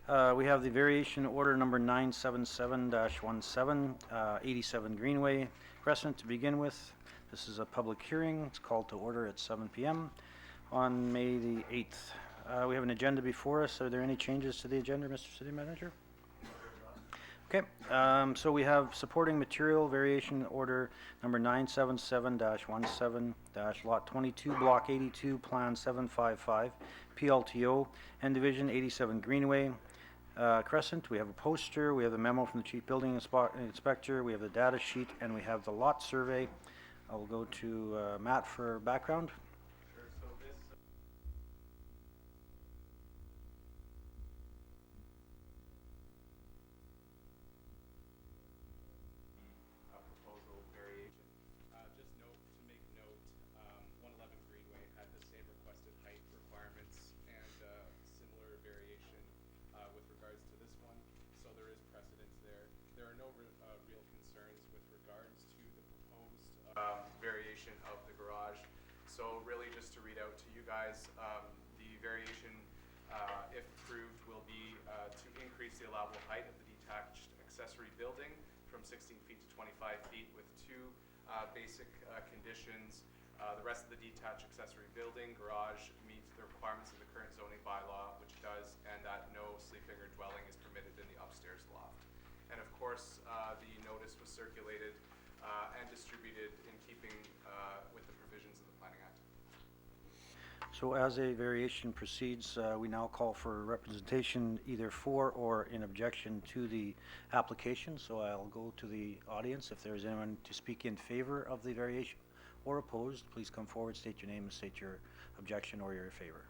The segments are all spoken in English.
We have the variation order number 977-17, 87 Greenway Crescent to begin with. This is a public hearing. It's called to order at 7 p.m. on May the 8th. We have an agenda before us. Are there any changes to the agenda, Mr. City Manager? Okay, so we have supporting material variation order number 977-17 lot 22, block 82, plan 755, PLTO, and division 87 Greenway Crescent. We have a poster, we have the memo from the chief building inspector, we have the data sheet, and we have the lot survey. I will go to Matt for background. Variation of the garage. So really just to read out to you guys, the variation, if approved, will be to increase the allowable height of the detached accessory building from 16 feet to 25 feet with two basic conditions. The rest of the detached accessory building garage meets the requirements of the current zoning bylaw, which does, and that no sleeping or dwelling is permitted in the upstairs loft. And of course, the notice was circulated and distributed in keeping with the provisions of the Planning Act. So as a variation proceeds, we now call for representation either for or in objection to the application. So I'll go to the audience. If there's anyone to speak in favor of the variation or opposed, please come forward, state your name, and state your objection or your favor.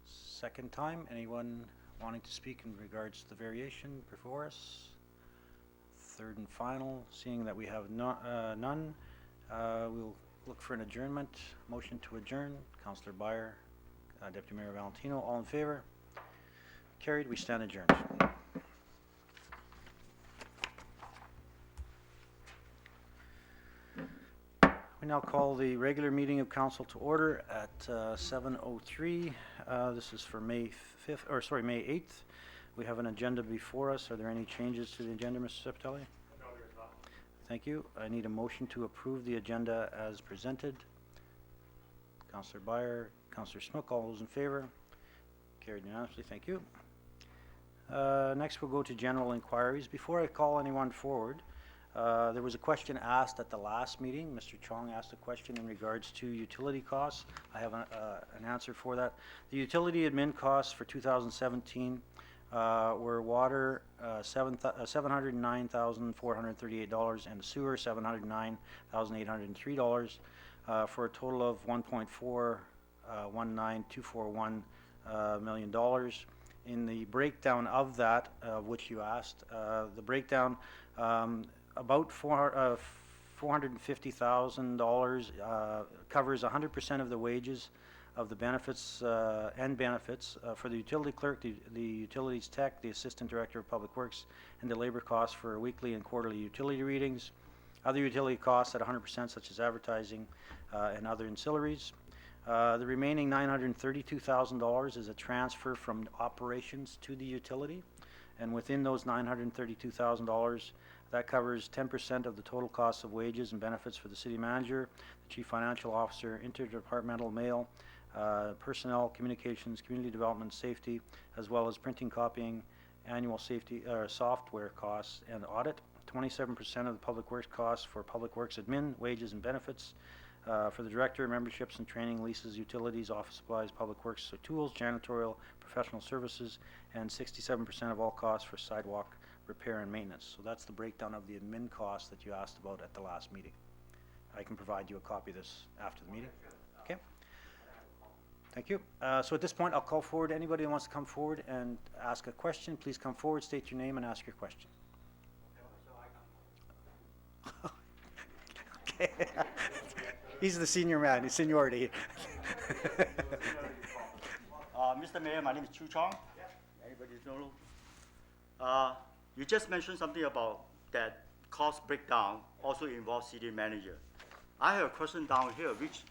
Second time, anyone wanting to speak in regards to the variation before us? Third and final, seeing that we have none, we'll look for an adjournment. Motion to adjourn. Councillor Beyer, Deputy Mayor Valentino, all in favor? Carried. We stand adjourned. We now call the regular meeting of council to order at 7:03. This is for May 8th. We have an agenda before us. Are there any changes to the agenda, Mr. Septelli? No, there's not. Thank you. I need a motion to approve the agenda as presented. Councillor Beyer, Councillor Smook, all those in favor? Carried unanimously. Thank you. Next, we'll go to general inquiries. Before I call anyone forward, there was a question asked at the last meeting. Mr. Chong asked a question in regards to utility costs. I have an answer for that. The utility admin costs for 2017 were water $709,438 and sewer $709,803 for a total of $1.419241 million. In the breakdown of that, which you asked, the breakdown about $450,000 covers 100% of the wages of the benefits and benefits for the utility clerk, the utilities tech, the assistant director of public works, and the labor costs for weekly and quarterly utility readings. Other utility costs at 100%, such as advertising and other ancillaries. The remaining $932,000 is a transfer from operations to the utility, and within those $932,000, that covers 10% of the total cost of wages and benefits for the city manager, the chief financial officer, interdepartmental mail, personnel, communications, community development, safety, as well as printing, copying, annual safety software costs, and audit. 27% of the public works costs for public works admin, wages and benefits. For the director, memberships and training, leases, utilities, office supplies, public works, so tools, janitorial, professional services, and 67% of all costs for sidewalk repair and maintenance. So that's the breakdown of the admin costs that you asked about at the last meeting. I can provide you a copy of this after the meeting. Okay. Thank you. So at this point, I'll call forward anybody who wants to come forward and ask a question. Please come forward, state your name, and ask your question. Okay. He's the senior man, his seniority. Mr. Mayor, my name is Chu Chong. Everybody knows. You just mentioned something about that cost breakdown also involves city manager. I have a question down here which is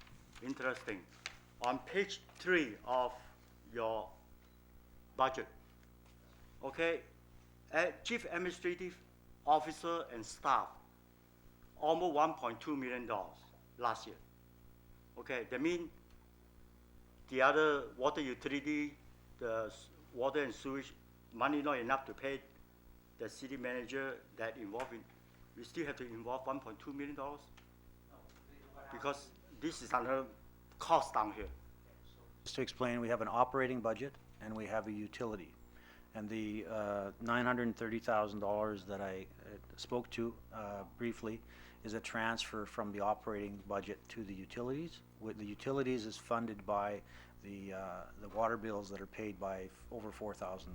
interesting. On page 3 of your budget, okay, chief administrative officer and staff, almost $1.2 million last year. Okay, that means the other water utility, water and sewage, money not enough to pay the city manager that involved in, we still have to involve $1.2 million? Because this is another cost down here. Just to explain, we have an operating budget and we have a utility. And the $930,000 that I spoke to briefly is a transfer from the operating budget to the utilities. The utilities is funded by the water bills that are paid by over 4,000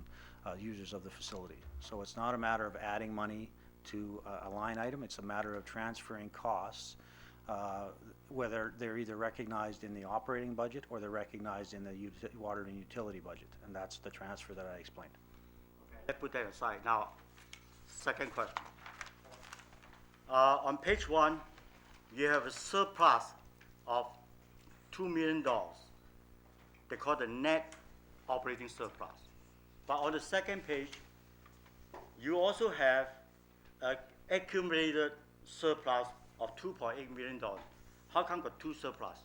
users of the facility. So it's not a matter of adding money to a line item, it's a matter of transferring costs, whether they're either recognized in the operating budget or they're recognized in the water and utility budget. And that's the transfer that I explained. Okay, let's put that aside. Now, second question. On page 1, you have a surplus of $2 million. They call the net operating surplus. But on the second page, you also have an accumulated surplus of $2.8 million. How come got two surplus?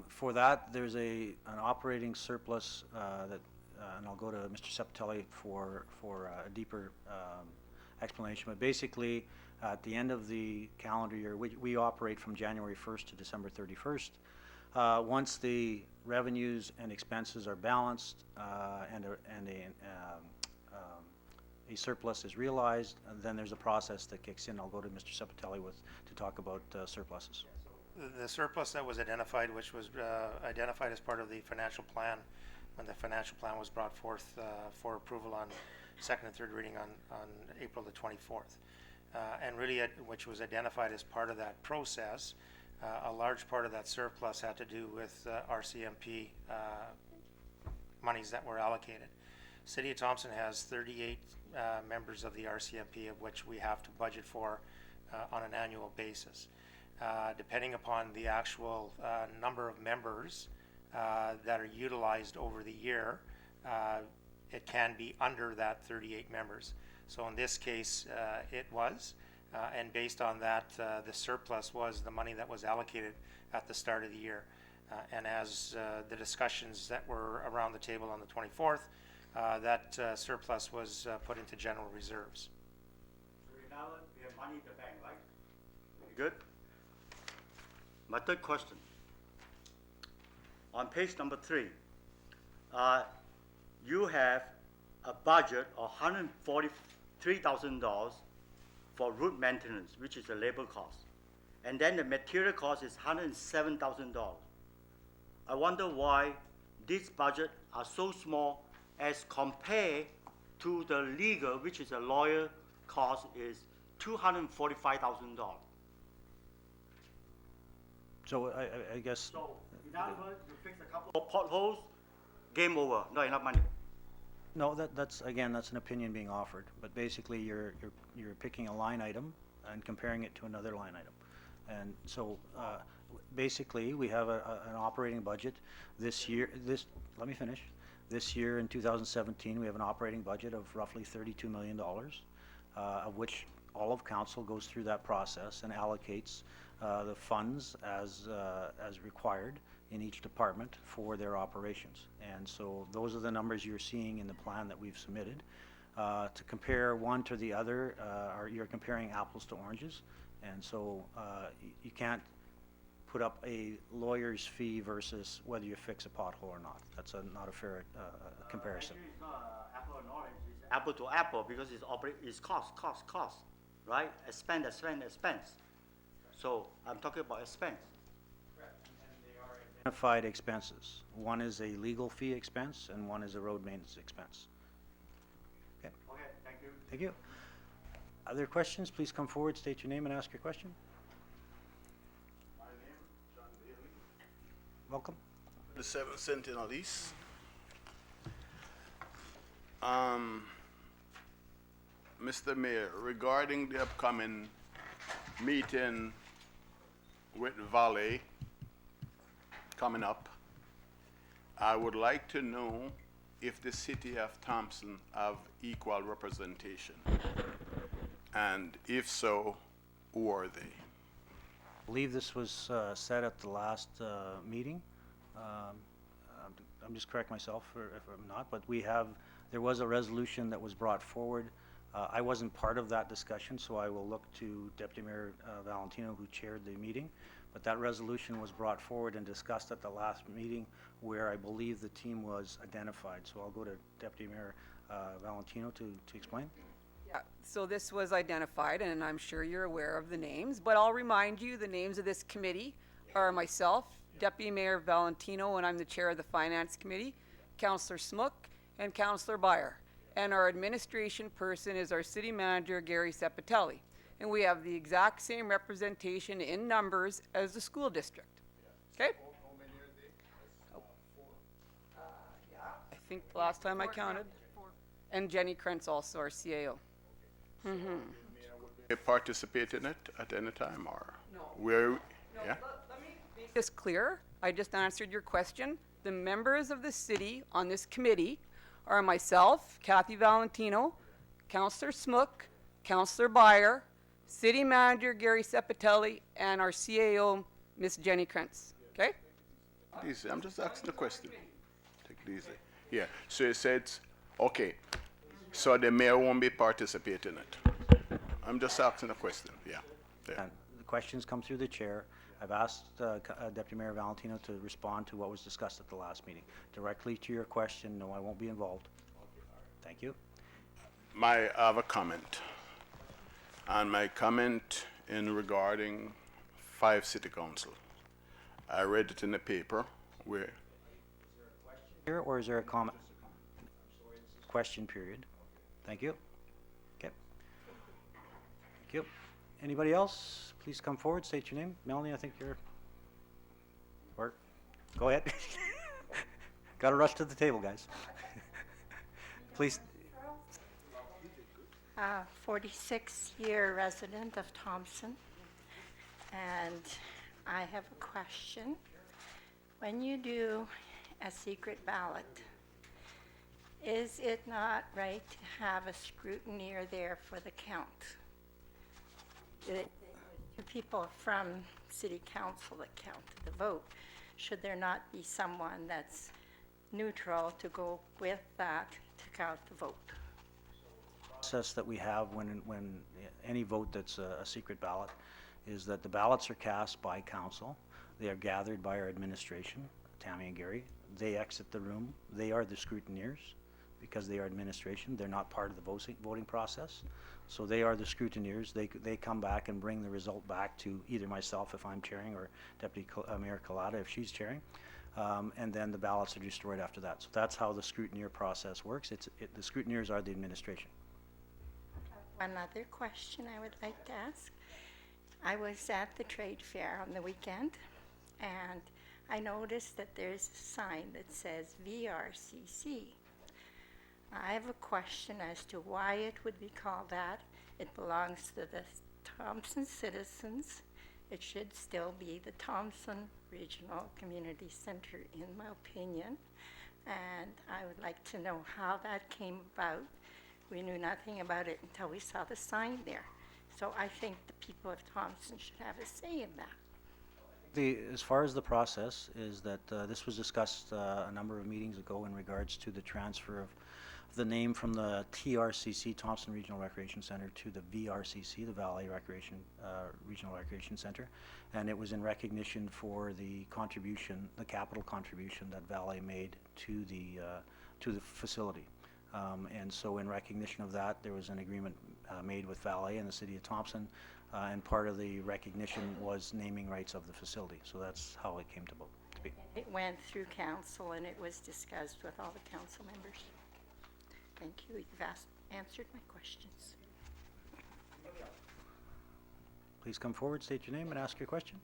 For that, there's an operating surplus that, and I'll go to Mr. Septelli for a deeper explanation. But basically, at the end of the calendar year, we operate from January 1st to December 31st. Once the revenues and expenses are balanced and a surplus is realized, then there's a process that kicks in. I'll go to Mr. Septelli to talk about surpluses. The surplus that was identified, which was identified as part of the financial plan, when the financial plan was brought forth for approval on second and third reading on April the 24th. And really, which was identified as part of that process, a large part of that surplus had to do with RCMP monies that were allocated. City of Thompson has 38 members of the RCMP, of which we have to budget for on an annual basis. Depending upon the actual number of members that are utilized over the year, it can be under that 38 members. So in this case, it was, and based on that, the surplus was the money that was allocated at the start of the year. And as the discussions that were around the table on the 24th, that surplus was put into general reserves. So now we have money in the bank, right? Very good. My third question. On page number 3, you have a budget of $143,000 for roof maintenance, which is a labor cost. And then the material cost is $107,000. I wonder why these budgets are so small as compared to the legal, which is a lawyer cost, is $245,000. So I guess. So in other words, you fix a couple of potholes, game over, not enough money. No, that's again, that's an opinion being offered, but basically you're picking a line item and comparing it to another line item. And so basically we have an operating budget this year. Let me finish. This year in 2017 we have an operating budget of roughly $32 million, of which all of council goes through that process and allocates the funds as required in each department for their operations. And so those are the numbers you're seeing in the plan that we've submitted. To compare one to the other, you're comparing apples to oranges. And so you can't put up a lawyer's fee versus whether you fix a pothole or not. That's not a fair comparison. Actually, it's not apple and orange. It's apple to apple because it's cost, right? Expense. So I'm talking about expense. Identified expenses. One is a legal fee expense and one is a road maintenance expense. Okay, Okay, thank you. thank you. Other questions? Please come forward, state your name and ask your question. My name, John Bailey, Welcome. the 7th Sentinel East. Mr. Mayor, regarding the upcoming meeting with Valley coming up, I would like to know if the city of Thompson have equal representation? And if so, who are they? I believe this was said at the last meeting. I'm just correct myself if I'm not, but there was a resolution that was brought forward. I wasn't part of that discussion, so I will look to Deputy Mayor Valentino, who chaired the meeting. But that resolution was brought forward and discussed at the last meeting, where I believe the team was identified. So I'll go to Deputy Mayor Valentino to explain. Yeah, so this was identified, and I'm sure you're aware of the names, but I'll remind you, the names of this committee are myself, Deputy Mayor Valentino, and I'm the chair of the Finance Committee, Councillor Smook, and Councillor Byer. And our administration person is our city manager, Gary Sepitelli. And we have the exact same representation in numbers as the school district. Okay? I think the last time I counted. And Jenny Krentz also, our CAO. They participate in it at any time, or? No. Where, yeah? Let me make this clear. I just answered your question. The members of the city on this committee are myself, Kathy Valentino, Councillor Smook, Councillor Byer, City Manager Gary Sepitelli, and our CAO, Miss Jenny Krentz. Okay? Easy, I'm just asking the question. Take it easy. Yeah, so you said, okay, so the mayor won't be participating in it. I'm just asking a question, yeah. Yeah. And the questions come through the chair. I've asked Deputy Mayor Valentino to respond to what was discussed at the last meeting. Directly to your question, no, I won't be involved. Thank you. I have a comment. And my comment in regarding 5 City Council. I read it in the paper where, Here, or is there a comment? Question period. Thank you. Okay. Thank you. Anybody else? Please come forward, state your name. Melanie, I think you're, or, go ahead. Gotta rush to the table, guys. Please. 46-year resident of Thompson, and I have a question. When you do a secret ballot, is it not right to have a scrutineer there for the count? Two people from city council that count the vote. Should there not be someone that's neutral to go with that to count the vote? Process that we have when any vote that's a secret ballot is that the ballots are cast by council. They are gathered by our administration, Tammy and Gary. They exit the room. They are the scrutineers because they are administration. They're not part of the voting process. So they are the scrutineers. They come back and bring the result back to either myself if I'm chairing or Deputy Mayor Kalata if she's chairing. And then the ballots are destroyed after that. So that's how the scrutineer process works. The scrutineers are the administration. One other question I would like to ask. I was at the trade fair on the weekend, and I noticed that there's a sign that says VRCC. I have a question as to why it would be called that. It belongs to the Thompson citizens. It should still be the Thompson Regional Community Center, in my opinion. And I would like to know how that came about. We knew nothing about it until we saw the sign there. So I think the people of Thompson should have a say in that. As far as the process is that this was discussed a number of meetings ago in regards to the transfer of the name from the TRCC, Thompson Regional Recreation Center, to the VRCC, the Valley Regional Recreation Center, and it was in recognition for the contribution, the capital contribution that Valley made to the facility. And so in recognition of that, there was an agreement made with Valley and the City of Thompson, and part of the recognition was naming rights of the facility. So that's how it came to be. It went through council and it was discussed with all the council members. Thank you. You've answered my questions. Please come forward, state your name, and ask your question.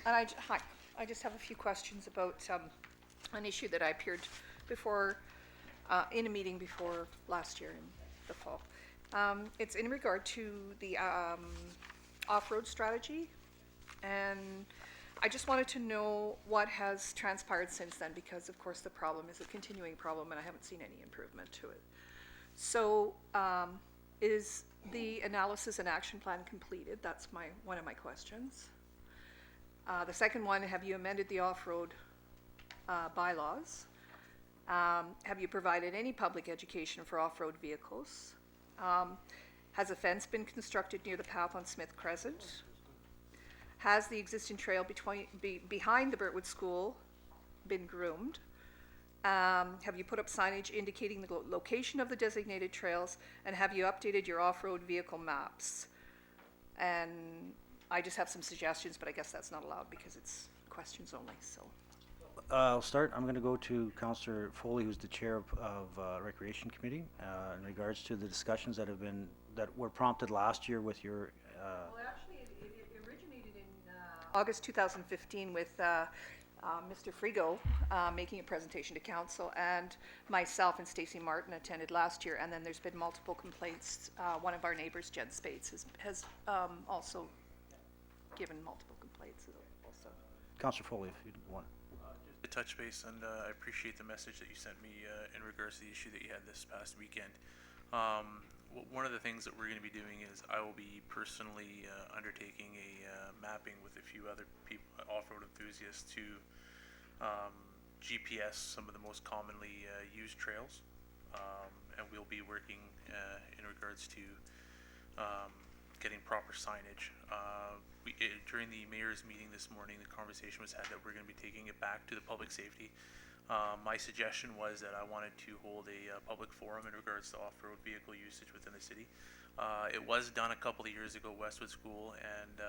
And hi, I just have a few questions about an issue that I appeared before, in a meeting before last year in the fall. It's in regard to the off-road strategy, and I just wanted to know what has transpired since then, because of course the problem is a continuing problem and I haven't seen any improvement to it. So, is the analysis and action plan completed? That's one of my questions. The second one, have you amended the off-road bylaws? Have you provided any public education for off-road vehicles? Has a fence been constructed near the path on Smith Crescent? Has the existing trail behind the Birtwood School been groomed? Have you put up signage indicating the location of the designated trails? And have you updated your off-road vehicle maps? And I just have some suggestions, but I guess that's not allowed because it's questions only, so. I'll start. I'm going to go to Councillor Foley, who's the chair of Recreation Committee, in regards to the discussions that were prompted last year with your. Well, actually, it originated in August 2015 with Mr. Frigo making a presentation to council, and myself and Stacey Martin attended last year, and then there's been multiple complaints. One of our neighbors, Jen Spates, has also given multiple complaints also. Councillor Foley, if you want. To touch base, and I appreciate the message that you sent me in regards to the issue that you had this past weekend. One of the things that we're going to be doing is I will be personally undertaking a mapping with a few other people, off-road enthusiasts, to GPS some of the most commonly used trails, and we'll be working in regards to getting proper signage. During the mayor's meeting this morning, the conversation was had that we're going to be taking it back to the public safety. My suggestion was that I wanted to hold a public forum in regards to off-road vehicle usage within the city. It was done a couple of years ago, Westwood School, and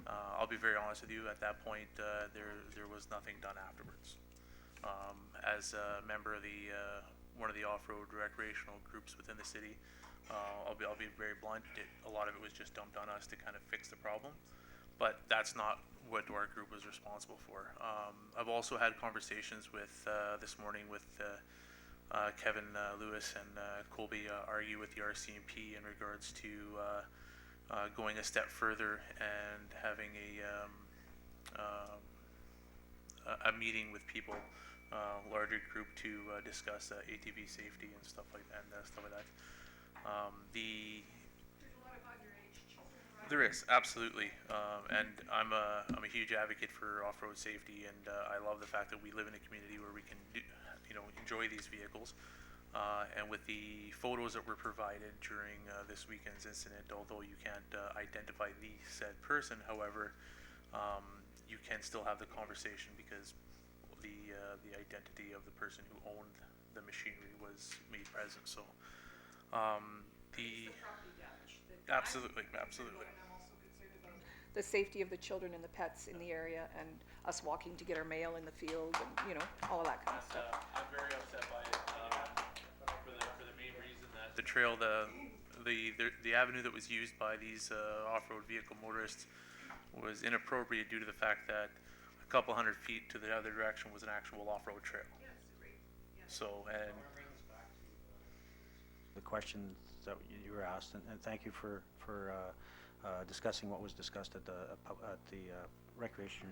I'll be very honest with you, at that point there was nothing done afterwards. As a member of the one of the off-road recreational groups within the city, I'll be very blunt. A lot of it was just dumped on us to kind of fix the problem, but that's not what our group was responsible for. I've also had conversations with this morning with Kevin Lewis and Colby argue with the RCMP in regards to going a step further and having a meeting with people, larger group, to discuss ATV safety and stuff like that. There is, absolutely, and I'm a huge advocate for off-road safety, and I love the fact that we live in a community where we can enjoy these vehicles. And with the photos that were provided during this weekend's incident, although you can't identify the said person, however, you can still have the conversation because the identity of the person who owned the machinery was made present. So absolutely. The safety of the children and the pets in the area, and us walking to get our mail in the field, and all of that kind of stuff. I'm very upset by it for the main reason that the trail, the avenue that was used by these off-road vehicle motorists was inappropriate due to the fact that a couple hundred feet to the other direction was an actual off-road trail. So, and The questions that you were asked, and thank you for discussing what was discussed at the Recreation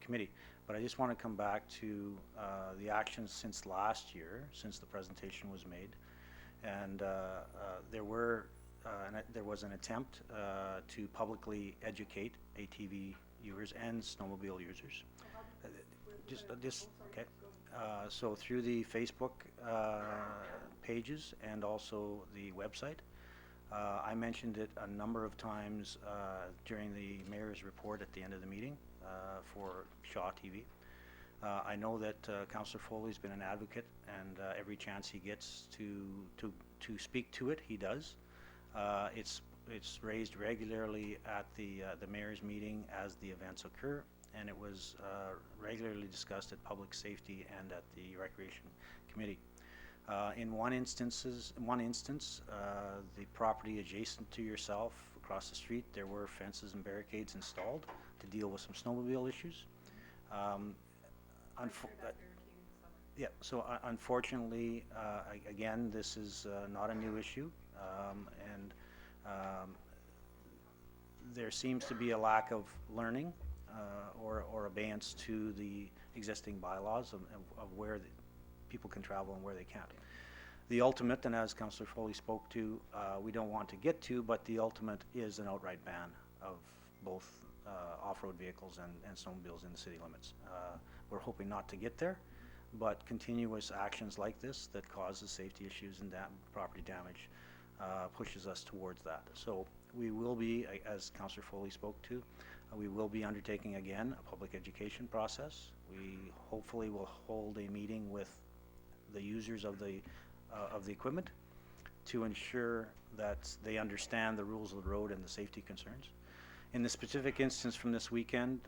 Committee. But I just want to come back to the actions since last year, since the presentation was made, and there was an attempt to publicly educate ATV users and snowmobile users. Okay. So through the Facebook pages and also the website. I mentioned it a number of times during the mayor's report at the end of the meeting for Shaw TV. I know that Councillor Foley's been an advocate, and every chance he gets to speak to it, he does. It's raised regularly at the mayor's meeting as the events occur, and it was regularly discussed at Public Safety and at the Recreation Committee. In one instance, the property adjacent to yourself, across the street, there were fences and barricades installed to deal with some snowmobile issues. Unfortunately, again, this is not a new issue, and there seems to be a lack of learning or abeyance to the existing bylaws of where people can travel and where they can't. The ultimate, and as Councillor Foley spoke to, we don't want to get to, but the ultimate is an outright ban of both off-road vehicles and snowmobiles in the city limits. We're hoping not to get there, but continuous actions like this that causes safety issues and property damage pushes us towards that. So we will be, as Councillor Foley spoke to, we will be undertaking again a public education process. We hopefully will hold a meeting with the users of the equipment to ensure that they understand the rules of the road and the safety concerns. In the specific instance from this weekend,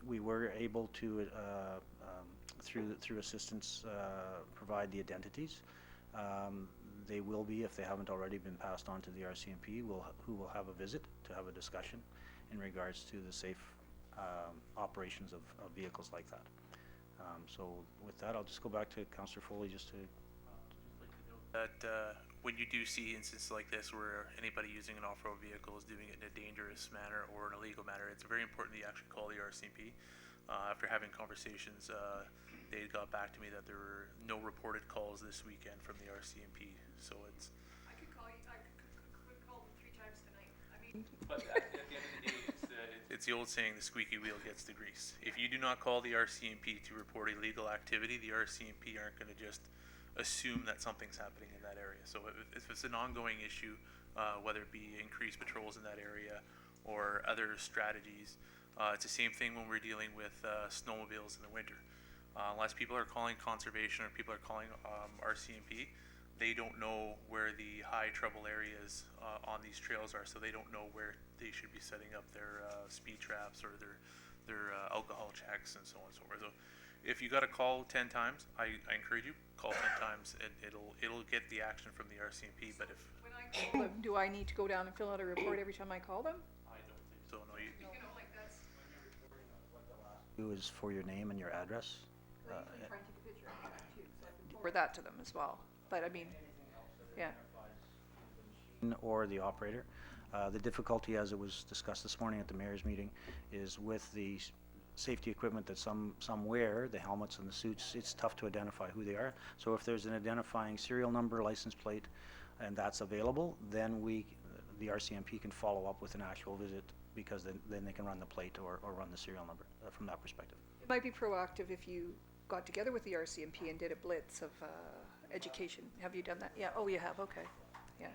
we were able to, through assistance, provide the identities. They will be, if they haven't already been passed on to the RCMP, who will have a visit to have a discussion in regards to the safe operations of vehicles like that. So with that, I'll just go back to Councillor Foley just to that when you do see instances like this where anybody using an off-road vehicle is doing it in a dangerous manner or an illegal manner, it's very important that you actually call the RCMP. After having conversations, they got back to me that there were no reported calls this weekend from the RCMP. So it's. I could call you, I could call them 3 times tonight. I mean. But at the end of the day, it's the old saying, the squeaky wheel gets the grease. If you do not call the RCMP to report illegal activity, the RCMP aren't going to just assume that something's happening in that area. So if it's an ongoing issue, whether it be increased patrols in that area or other strategies, it's the same thing when we're dealing with snowmobiles in the winter. Unless people are calling conservation or people are calling RCMP, they don't know where the high trouble areas on these trails are, so they don't know where they should be setting up their speed traps or their alcohol checks and so on and so forth. So if you got to call 10 times, I encourage you, call 10 times, and it'll get the action from the RCMP. But if When I call them, do I need to go down and fill out a report every time I call them? I don't think so, no, you Like that's. do is for your name and your address. Try and take a picture of that too, so I can forward that to them as well. But I mean, yeah. Or the operator. The difficulty, as it was discussed this morning at the mayor's meeting, is with the safety equipment that some wear, the helmets and the suits, it's tough to identify who they are. So if there's an identifying serial number, license plate, and that's available, then the RCMP can follow up with an actual visit, because then they can run the plate or run the serial number from that perspective. It might be proactive if you got together with the RCMP and did a blitz of education. Have you done that? Yeah, oh, you have, okay, yeah.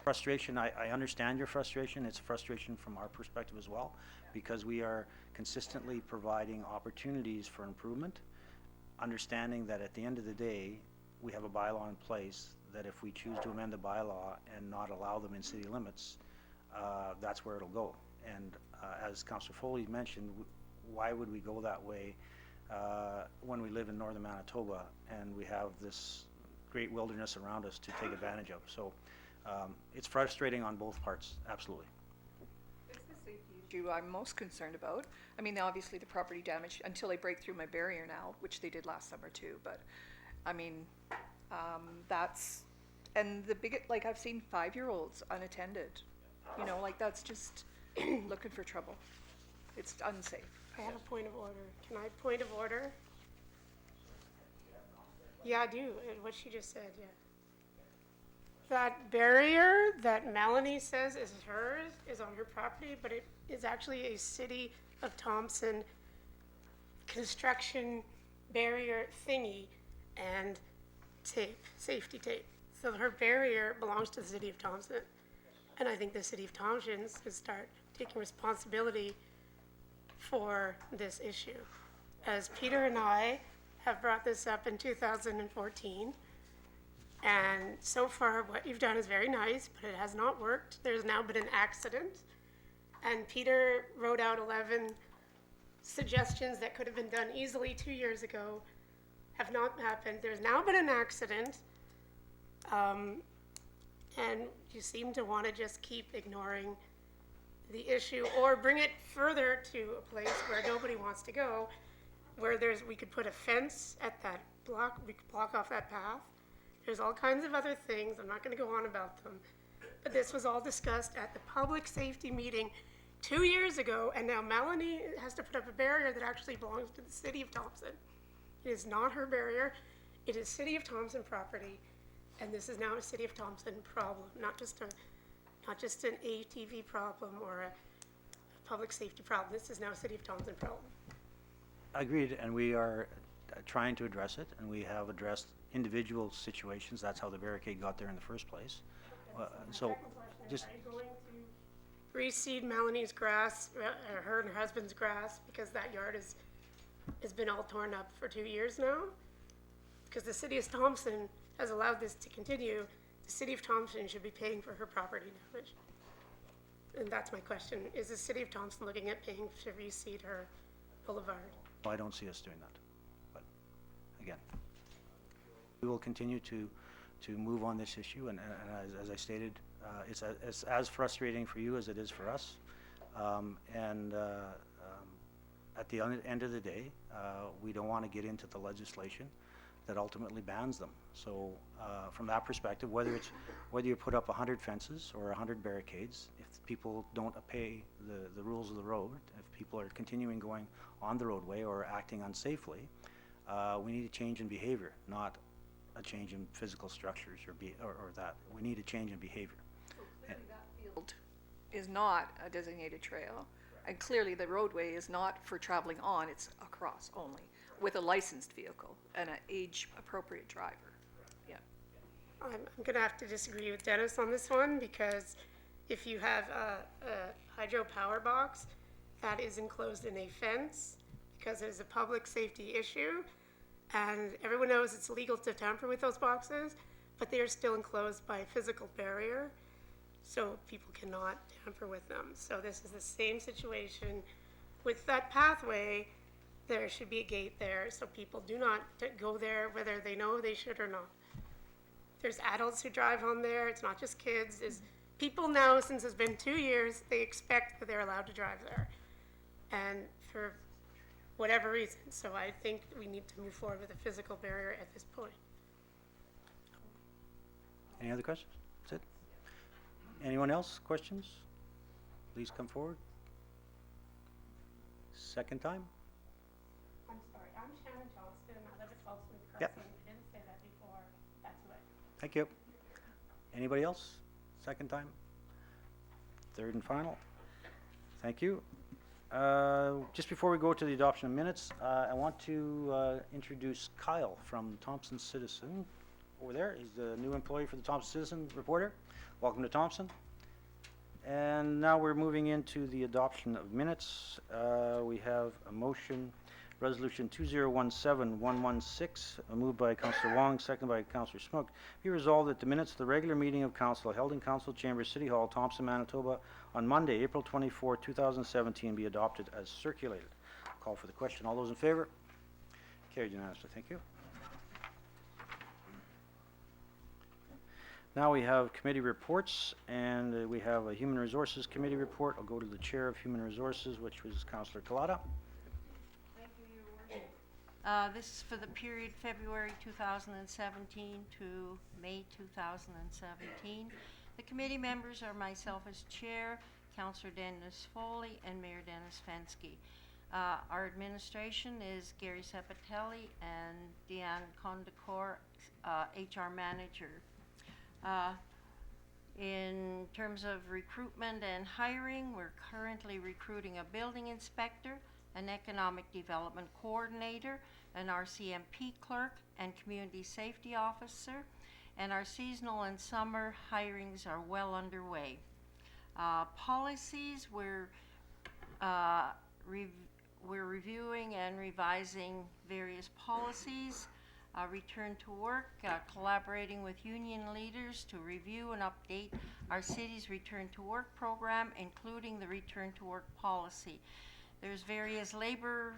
Frustration, I understand your frustration. It's a frustration from our perspective as well, because we are consistently providing opportunities for improvement, understanding that at the end of the day, we have a bylaw in place that if we choose to amend the bylaw and not allow them in city limits, that's where it'll go. And as Councillor Foley mentioned, why would we go that way when we live in northern Manitoba and we have this great wilderness around us to take advantage of? So it's frustrating on both parts, absolutely. It's the safety issue I'm most concerned about. I mean, obviously the property damage until they break through my barrier now, which they did last summer too, but I mean, that's, and the big, like I've seen 5-year-olds unattended, you know, like that's just looking for trouble. It's unsafe. I have a point of order. Can I point of order? Yeah, I do. What she just said, yeah. That barrier that Melanie says is hers is on her property, but it is actually a City of Thompson construction barrier thingy and tape, safety tape. So her barrier belongs to the City of Thompson. And I think the City of Thompson should start taking responsibility for this issue. As Peter and I have brought this up in 2014, and so far what you've done is very nice, but it has not worked. There's now been an accident, and Peter wrote out 11 suggestions that could have been done easily 2 years ago, have not happened. There's now been an accident, and you seem to want to just keep ignoring the issue or bring it further to a place where nobody wants to go, where we could put a fence at that block, we could block off that path. There's all kinds of other things, I'm not going to go on about them, but this was all discussed at the public safety meeting 2 years ago, and now Melanie has to put up a barrier that actually belongs to the city of Thompson. It is not her barrier. It is city of Thompson property, and this is now a city of Thompson problem, not just an ATV problem or a public safety problem. This is now a city of Thompson problem. Agreed, and we are trying to address it, and we have addressed individual situations. That's how the barricade got there in the first place. So, just, Are you going to reseed Melanie's grass, her and her husband's grass, because that yard has been all torn up for 2 years now? Because the city of Thompson has allowed this to continue. The city of Thompson should be paying for her property damage. And that's my question. Is the city of Thompson looking at paying to reseed her boulevard? I don't see us doing that. But, again, we will continue to move on this issue, and as I stated, it's as frustrating for you as it is for us. At the end of the day, we don't want to get into the legislation that ultimately bans them. So from that perspective, whether you put up 100 fences or 100 barricades, if people don't obey the rules of the road, if people are continuing going on the roadway or acting unsafely, we need a change in behavior, not a change in physical structures or that. We need a change in behavior. That field is not a designated trail, and clearly the roadway is not for traveling on, it's across only, with a licensed vehicle and an age-appropriate driver. Yeah. I'm going to have to disagree with Dennis on this one, because if you have a hydro power box, that is enclosed in a fence because it is a public safety issue, and everyone knows it's illegal to tamper with those boxes, but they are still enclosed by a physical barrier, so people cannot tamper with them. So this is the same situation with that pathway. There should be a gate there so people do not go there whether they know they should or not. There's adults who drive on there. It's not just kids. It's people now, since it's been 2 years, they expect that they're allowed to drive there, and for whatever reason. So I think we need to move forward with a physical barrier at this point. Any other questions? That's it. Anyone else? Questions? Please come forward. Second time? I'm sorry, I'm Shannon Johnston. I live at 12 Smith Yep. Crescent. I didn't say that before. That's what. Thank you. Anybody else? Second time? Third and final? Thank you. Just before we go to the adoption of minutes, I want to introduce Kyle from Thompson Citizen over there. He's the new employee for the Thompson Citizen reporter. Welcome to Thompson. And now we're moving into the adoption of minutes. We have a motion, Resolution 2017-116, moved by Councillor Wong, seconded by Councillor Smook. Be resolved that the minutes of the regular meeting of Council held in Council Chambers, City Hall, Thompson, Manitoba, on Monday, April 24, 2017, be adopted as circulated. Call for the question. All those in favor? Carried unanimously. Thank you. Now we have committee reports, and we have a Human Resources Committee report. I'll go to the Chair of Human Resources, which was Councillor Kalata. Thank you, Your Worship. This is for the period February 2017 to May 2017. The committee members are myself as Chair, Councillor Dennis Foley, and Mayor Dennis Fensky. Our administration is Gary Sepatelli and Deanne Condacor, HR Manager. In terms of recruitment and hiring, we're currently recruiting a building inspector, an economic development coordinator, an RCMP clerk, and community safety officer, and our seasonal and summer hirings are well underway. Policies, we're reviewing and revising various policies. Return to work, collaborating with union leaders to review and update our city's return to work program, including the return to work policy. There's various labor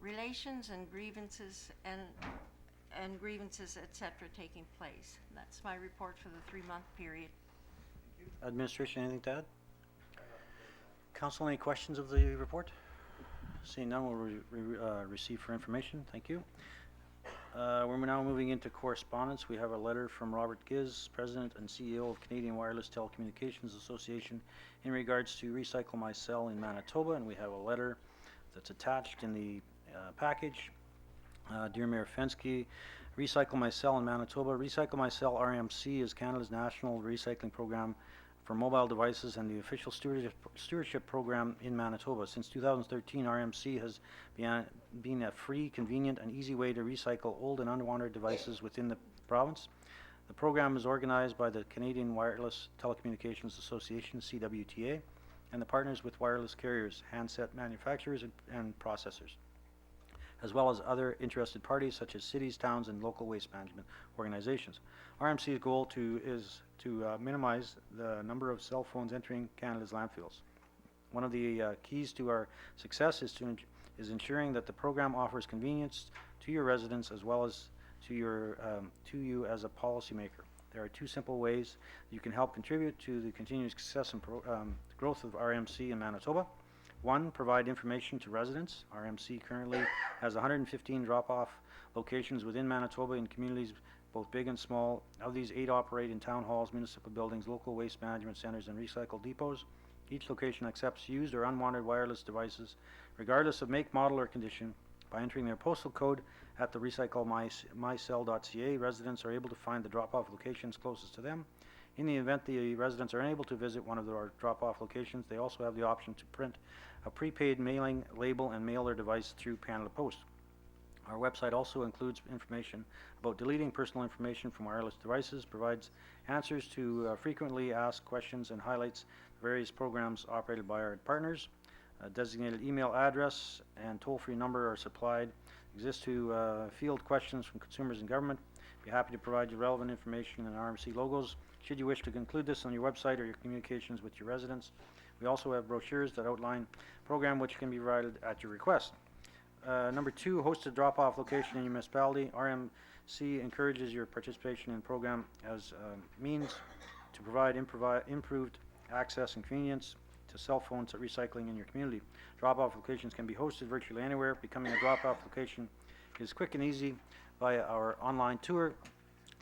relations and grievances and grievances, etc., taking place. That's my report for the 3-month period. Administration, anything to add? Council, any questions of the report? Seeing none, we'll receive for information. Thank you. We're now moving into correspondence. We have a letter from Robert Giz, President and CEO of Canadian Wireless Telecommunications Association, in regards to Recycle My Cell in Manitoba, and we have a letter that's attached in the package. Dear Mayor Fensky, Recycle My Cell in Manitoba. Recycle My Cell RMC is Canada's national recycling program for mobile devices and the official stewardship program in Manitoba. Since 2013, RMC has been a free, convenient, and easy way to recycle old and unwanted devices within the province. The program is organized by the Canadian Wireless Telecommunications Association, CWTA, and the partners with wireless carriers, handset manufacturers, and processors, as well as other interested parties such as cities, towns, and local waste management organizations. RMC's goal is to minimize the number of cell phones entering Canada's landfills. One of the keys to our success is ensuring that the program offers convenience to your residents as well as to you as a policymaker. There are two simple ways you can help contribute to the continued success and growth of RMC in Manitoba. One, provide information to residents. RMC currently has 115 drop-off locations within Manitoba in communities both big and small. Of these, 8 operate in town halls, municipal buildings, local waste management centers, and recycle depots. Each location accepts used or unwanted wireless devices, regardless of make, model, or condition. By entering their postal code at the recyclemycell.ca, residents are able to find the drop-off locations closest to them. In the event the residents are unable to visit one of our drop-off locations, they also have the option to print a prepaid mailing label and mail their device through Canada Post. Our website also includes information about deleting personal information from wireless devices, provides answers to frequently asked questions, and highlights various programs operated by our partners. A designated email address and toll-free number are supplied. Exists to field questions from consumers and government. Be happy to provide you relevant information and RMC logos should you wish to include this on your website or your communications with your residents. We also have brochures that outline program which can be provided at your request. Number 2, host a drop-off location in your municipality. RMC encourages your participation in the program as means to provide improved access and convenience to cell phones at recycling in your community. Drop-off locations can be hosted virtually anywhere. Becoming a drop-off location is quick and easy via our online tour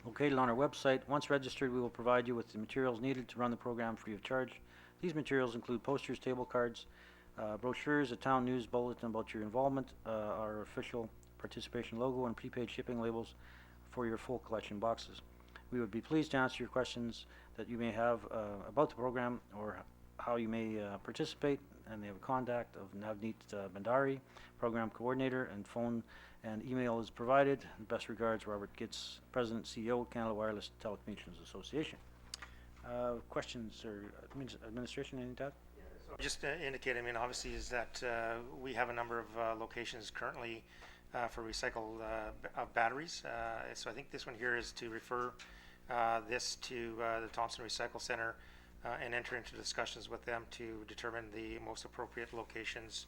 located on our website. Once registered, we will provide you with the materials needed to run the program free of charge. These materials include posters, table cards, brochures, a town news bulletin about your involvement, our official participation logo, and prepaid shipping labels for your full collection boxes. We would be pleased to answer your questions that you may have about the program or how you may participate, and they have a contact of Navneet Bhandari, program coordinator, and phone and email is provided. Best regards, Robert Gitz, President, CEO, Canada Wireless Telecommunications Association. Questions or administration, anything to add? Just to indicate, I mean, obviously, is that we have a number of locations currently for recycle of batteries. So I think this one here is to refer this to the Thompson Recycle Center and enter into discussions with them to determine the most appropriate locations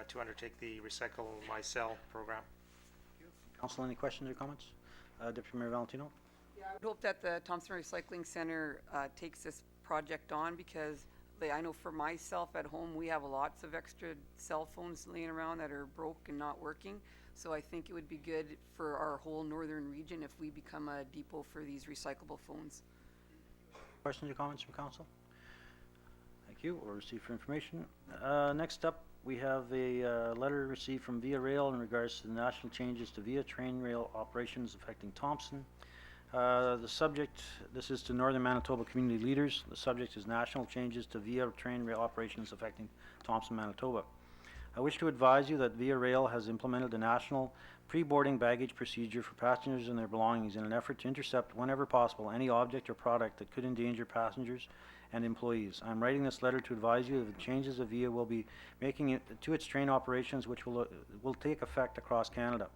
to undertake the Recycle My Cell program. Council, any questions or comments? Deputy Mayor Valentino? Yeah, I would hope that the Thompson Recycling Center takes this project on, because I know for myself at home, we have lots of extra cell phones laying around that are broke and not working. So I think it would be good for our whole northern region if we become a depot for these recyclable phones. Questions or comments from council? Thank you. We'll receive for information. Next up, we have a letter received from Via Rail in regards to the national changes to Via train rail operations affecting Thompson. The subject, this is to Northern Manitoba community leaders. The subject is national changes to Via train rail operations affecting Thompson, Manitoba. I wish to advise you that Via Rail has implemented a national pre-boarding baggage procedure for passengers and their belongings in an effort to intercept, whenever possible, any object or product that could endanger passengers and employees. I'm writing this letter to advise you of the changes that Via will be making it to its train operations, which will take effect across Canada.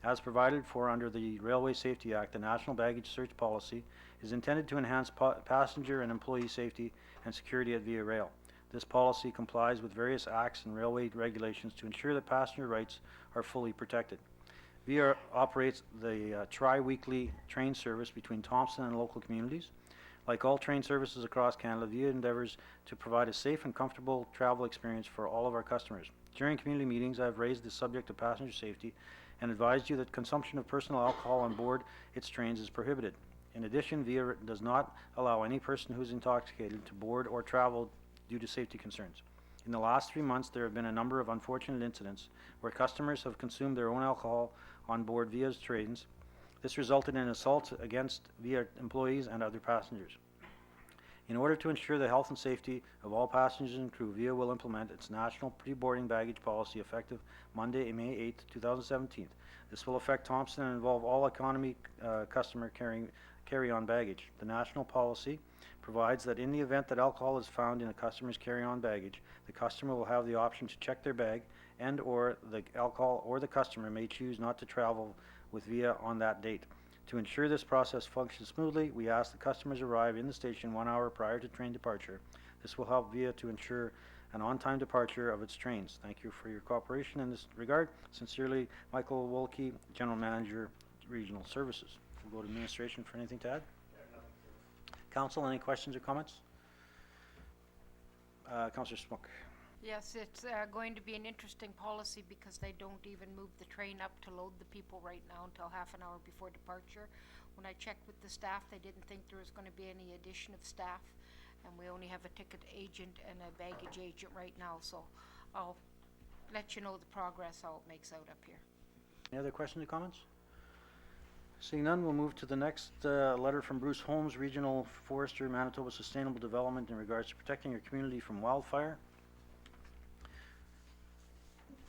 As provided for under the Railway Safety Act, the National Baggage Search Policy is intended to enhance passenger and employee safety and security at Via Rail. This policy complies with various acts and railway regulations to ensure that passenger rights are fully protected. Via operates the tri-weekly train service between Thompson and local communities. Like all train services across Canada, Via endeavours to provide a safe and comfortable travel experience for all of our customers. During community meetings, I have raised the subject of passenger safety and advised you that consumption of personal alcohol on board its trains is prohibited. In addition, VIA does not allow any person who is intoxicated to board or travel due to safety concerns. In the last 3 months, there have been a number of unfortunate incidents where customers have consumed their own alcohol on board VIA's trains. This resulted in assaults against VIA employees and other passengers. In order to ensure the health and safety of all passengers and crew, VIA will implement its national pre-boarding baggage policy effective Monday, May 8, 2017. This will affect Thompson and involve all economy customer carry-on baggage. The national policy provides that in the event that alcohol is found in a customer's carry-on baggage, the customer will have the option to check their bag and or the alcohol or the customer may choose not to travel with VIA on that date. To ensure this process functions smoothly, we ask the customers arrive in the station 1 hour prior to train departure. This will help VIA to ensure an on-time departure of its trains. Thank you for your cooperation in this regard. Sincerely, Michael Wolke, General Manager, Regional Services. We'll go to administration for anything to add. Council, any questions or comments? Councillor Smook. Yes, it's going to be an interesting policy because they don't even move the train up to load the people right now until half an hour before departure. When I checked with the staff, they didn't think there was going to be any addition of staff, and we only have a ticket agent and a baggage agent right now, so I'll let you know the progress, how it makes out up here. Any other questions or comments? Seeing none, we'll move to the next letter from Bruce Holmes, Regional Forester, Manitoba Sustainable Development, in regards to protecting your community from wildfire.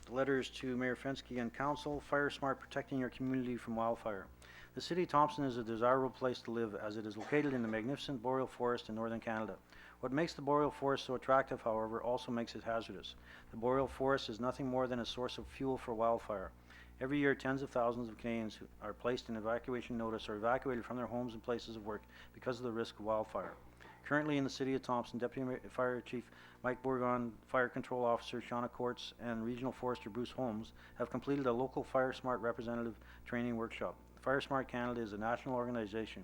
The letter is to Mayor Fensky and Council. Fire Smart, protecting your community from wildfire. The City of Thompson is a desirable place to live as it is located in the magnificent boreal forest in northern Canada. What makes the boreal forest so attractive, however, also makes it hazardous. The boreal forest is nothing more than a source of fuel for wildfire. Every year, tens of thousands of Canadians who are placed in evacuation notice or evacuated from their homes and places of work because of the risk of wildfire. Currently in the City of Thompson, Deputy Fire Chief Mike Bourgon, Fire Control Officer Shauna Courts, and Regional Forester Bruce Holmes have completed a local Fire Smart representative training workshop. Fire Smart Canada is a national organization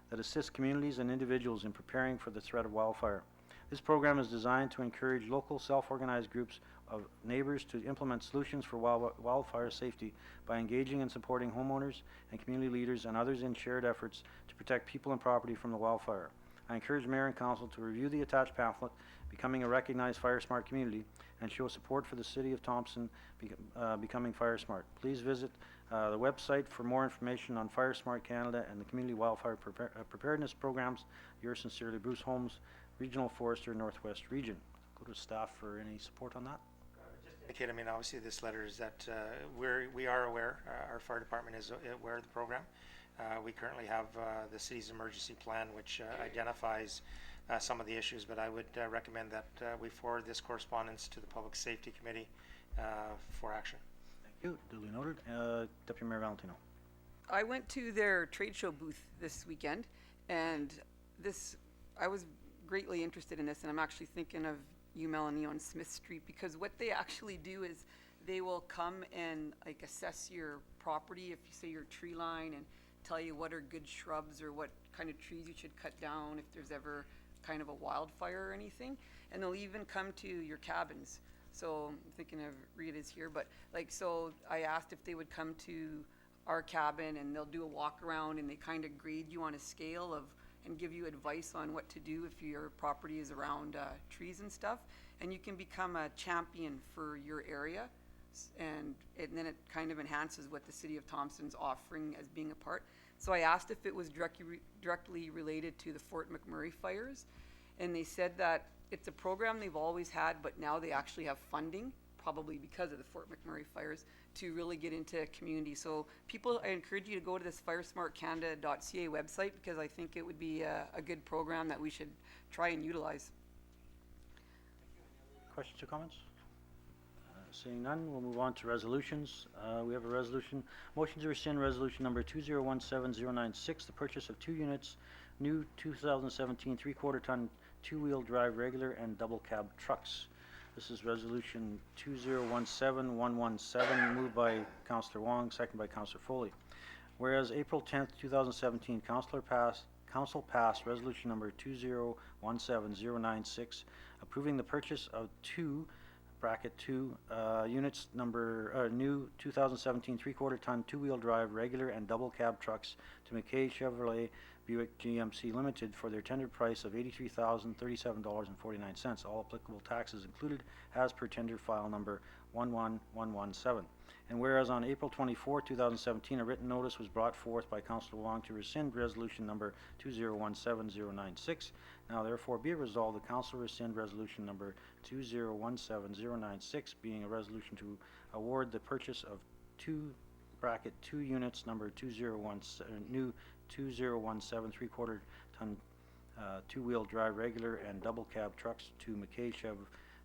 that assists communities and individuals in preparing for the threat of wildfire. This program is designed to encourage local self-organized groups of neighbors to implement solutions for wildfire safety by engaging and supporting homeowners and community leaders and others in shared efforts to protect people and property from the wildfire. I encourage Mayor and Council to review the attached pamphlet, Becoming a Recognized Fire Smart Community, and show support for the City of Thompson becoming Fire Smart. Please visit the website for more information on Fire Smart Canada and the Community Wildfire Preparedness Programs. Yours sincerely, Bruce Holmes, Regional Forester, Northwest Region. Go to staff for any support on that. Indicate, I mean, obviously this letter is that we are aware, our fire department is aware of the program. We currently have the city's emergency plan, which identifies some of the issues, but I would recommend that we forward this correspondence to the Public Safety Committee for action. Thank you. Duly noted. Deputy Mayor Valentino. I went to their trade show booth this weekend, and I was greatly interested in this, and I'm actually thinking of you, Melanie, on Smith Street, because what they actually do is they will come and like assess your property, if you say your tree line, and tell you what are good shrubs or what kind of trees you should cut down if there's ever kind of a wildfire or anything. And they'll even come to your cabins. So I'm thinking of Rita's here, but like, so I asked if they would come to our cabin and they'll do a walk around and they kind of grade you on a scale of and give you advice on what to do if your property is around trees and stuff. And you can become a champion for your area. And then it kind of enhances what the City of Thompson's offering as being a part. So I asked if it was directly related to the Fort McMurray fires. And they said that it's a program they've always had, but now they actually have funding, probably because of the Fort McMurray fires, to really get into community. So people, I encourage you to go to this firesmartcanada.ca website, because I think it would be a good program that we should try and utilize. Questions or comments? Seeing none, we'll move on to resolutions. We have a resolution, motion to rescind resolution number 2017096, the purchase of 2 units, new 2017 3/4 ton 2-wheel drive regular and double cab trucks. This is resolution 2017117, moved by Councillor Wong, seconded by Councillor Foley. Whereas April 10th, 2017, Council passed resolution number 2017096, approving the purchase of 2 bracket 2 units new 2017 3/4 ton two-wheel drive regular and double cab trucks to McKay Chevrolet Buick GMC Limited for their tender price of $83,037.49, all applicable taxes included, as per tender file number 11117. And whereas on April 24, 2017, a written notice was brought forth by Councillor Wong to rescind resolution number 2017096, now therefore be it resolved, the council rescind resolution number 2017096, being a resolution to award the purchase of bracket 2 units number 2017 new 2017 3/4 ton two-wheel drive regular and double cab trucks to McKay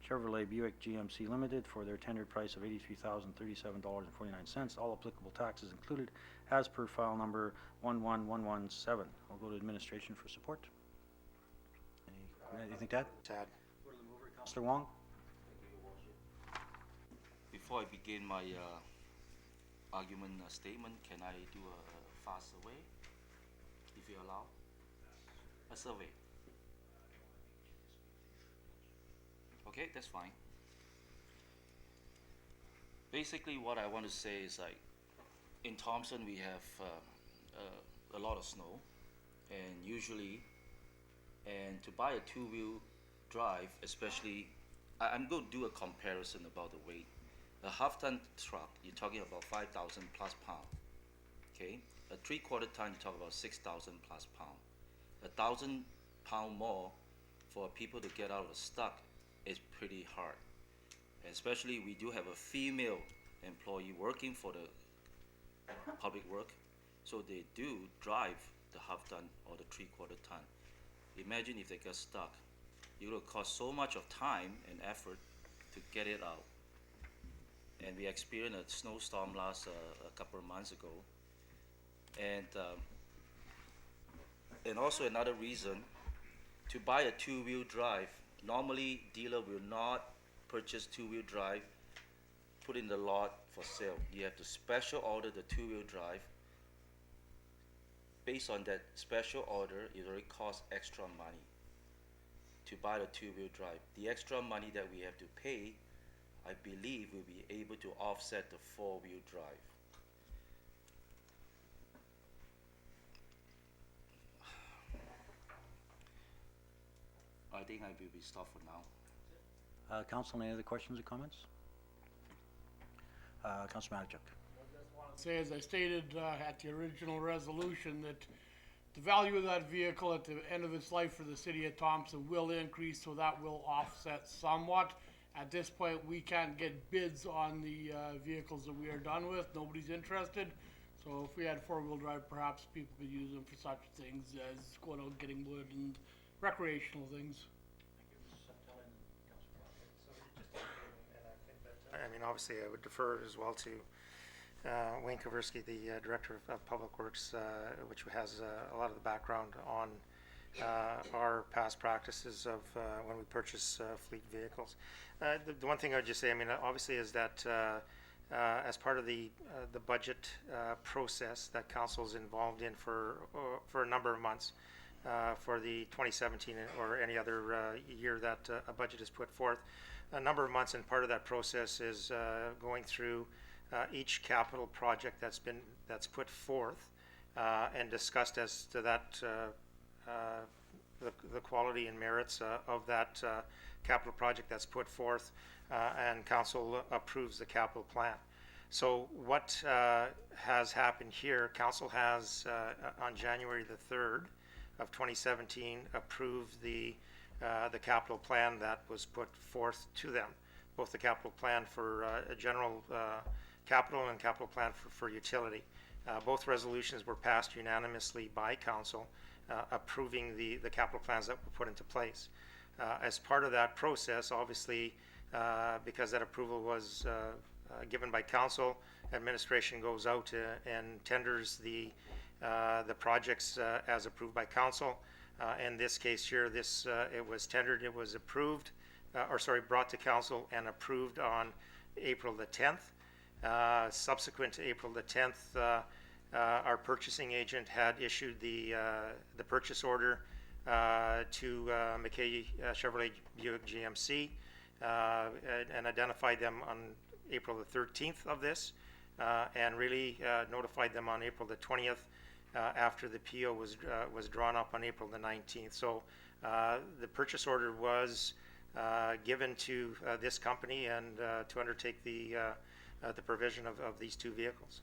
Chevrolet Buick GMC Limited for their tendered price of $83,037.49, all applicable taxes included, as per file number 11117. I'll go to administration for support. Anything to add? Tad. Councillor Wong? Before I begin my argument statement, can I do a fast survey, if you allow? A survey. Okay, that's fine. Basically, what I want to say is like, in Thompson we have a lot of snow, and usually, and to buy a two-wheel drive, especially, I'm going to do a comparison about the weight. A half-ton truck, you're talking about 5,000 plus pound. Okay, a 3/4 ton, you talk about 6,000 plus pound. 1,000 pound more for people to get out of stuck is pretty hard. And especially we do have a female employee working for the public work, so they do drive the half-ton or the 3/4 ton. Imagine if they get stuck. It will cost so much of time and effort to get it out. And we experienced a snowstorm last a couple of months ago. And also another reason, to buy a two-wheel drive, normally dealer will not purchase two-wheel drive, put in the lot for sale. You have to special order the two-wheel drive. Based on that special order, it already costs extra money to buy the two-wheel drive. The extra money that we have to pay, I believe we'll be able to offset the four-wheel drive. I think I will be stopped for now. Council, any other questions or comments? Councilor Matichuk. Say, as I stated at the original resolution, that the value of that vehicle at the end of its life for the city of Thompson will increase, so that will offset somewhat. At this point, we can't get bids on the vehicles that we are done with. Nobody's interested. So if we had four-wheel drive, perhaps people could use them for such things as going out getting wood and recreational things. I mean, obviously, I would defer as well to Wayne Kaversky, the Director of Public Works, which has a lot of the background on our past practices of when we purchase fleet vehicles. The one thing I would just say, I mean, obviously, is that as part of the budget process that council is involved in for a number of months for the 2017 or any other year that a budget is put forth, a number of months, and part of that process is going through each capital project that's put forth and discussed as to that the quality and merits of that capital project that's put forth, and council approves the capital plan. So what has happened here, council has on January the 3rd of 2017 approved the capital plan that was put forth to them, both the capital plan for a general capital and capital plan for utility. Both resolutions were passed unanimously by council, approving the capital plans that were put into place. As part of that process, obviously, because that approval was given by council, administration goes out and tenders the projects as approved by council. In this case here, it was tendered, it was approved, brought to council and approved on April the 10th. Subsequent to April the 10th, our purchasing agent had issued the purchase order to McKay Chevrolet Buick GMC and identified them on April the 13th of this, and really notified them on April the 20th after the PO was drawn up on April the 19th. So the purchase order was given to this company and to undertake the provision of these two vehicles.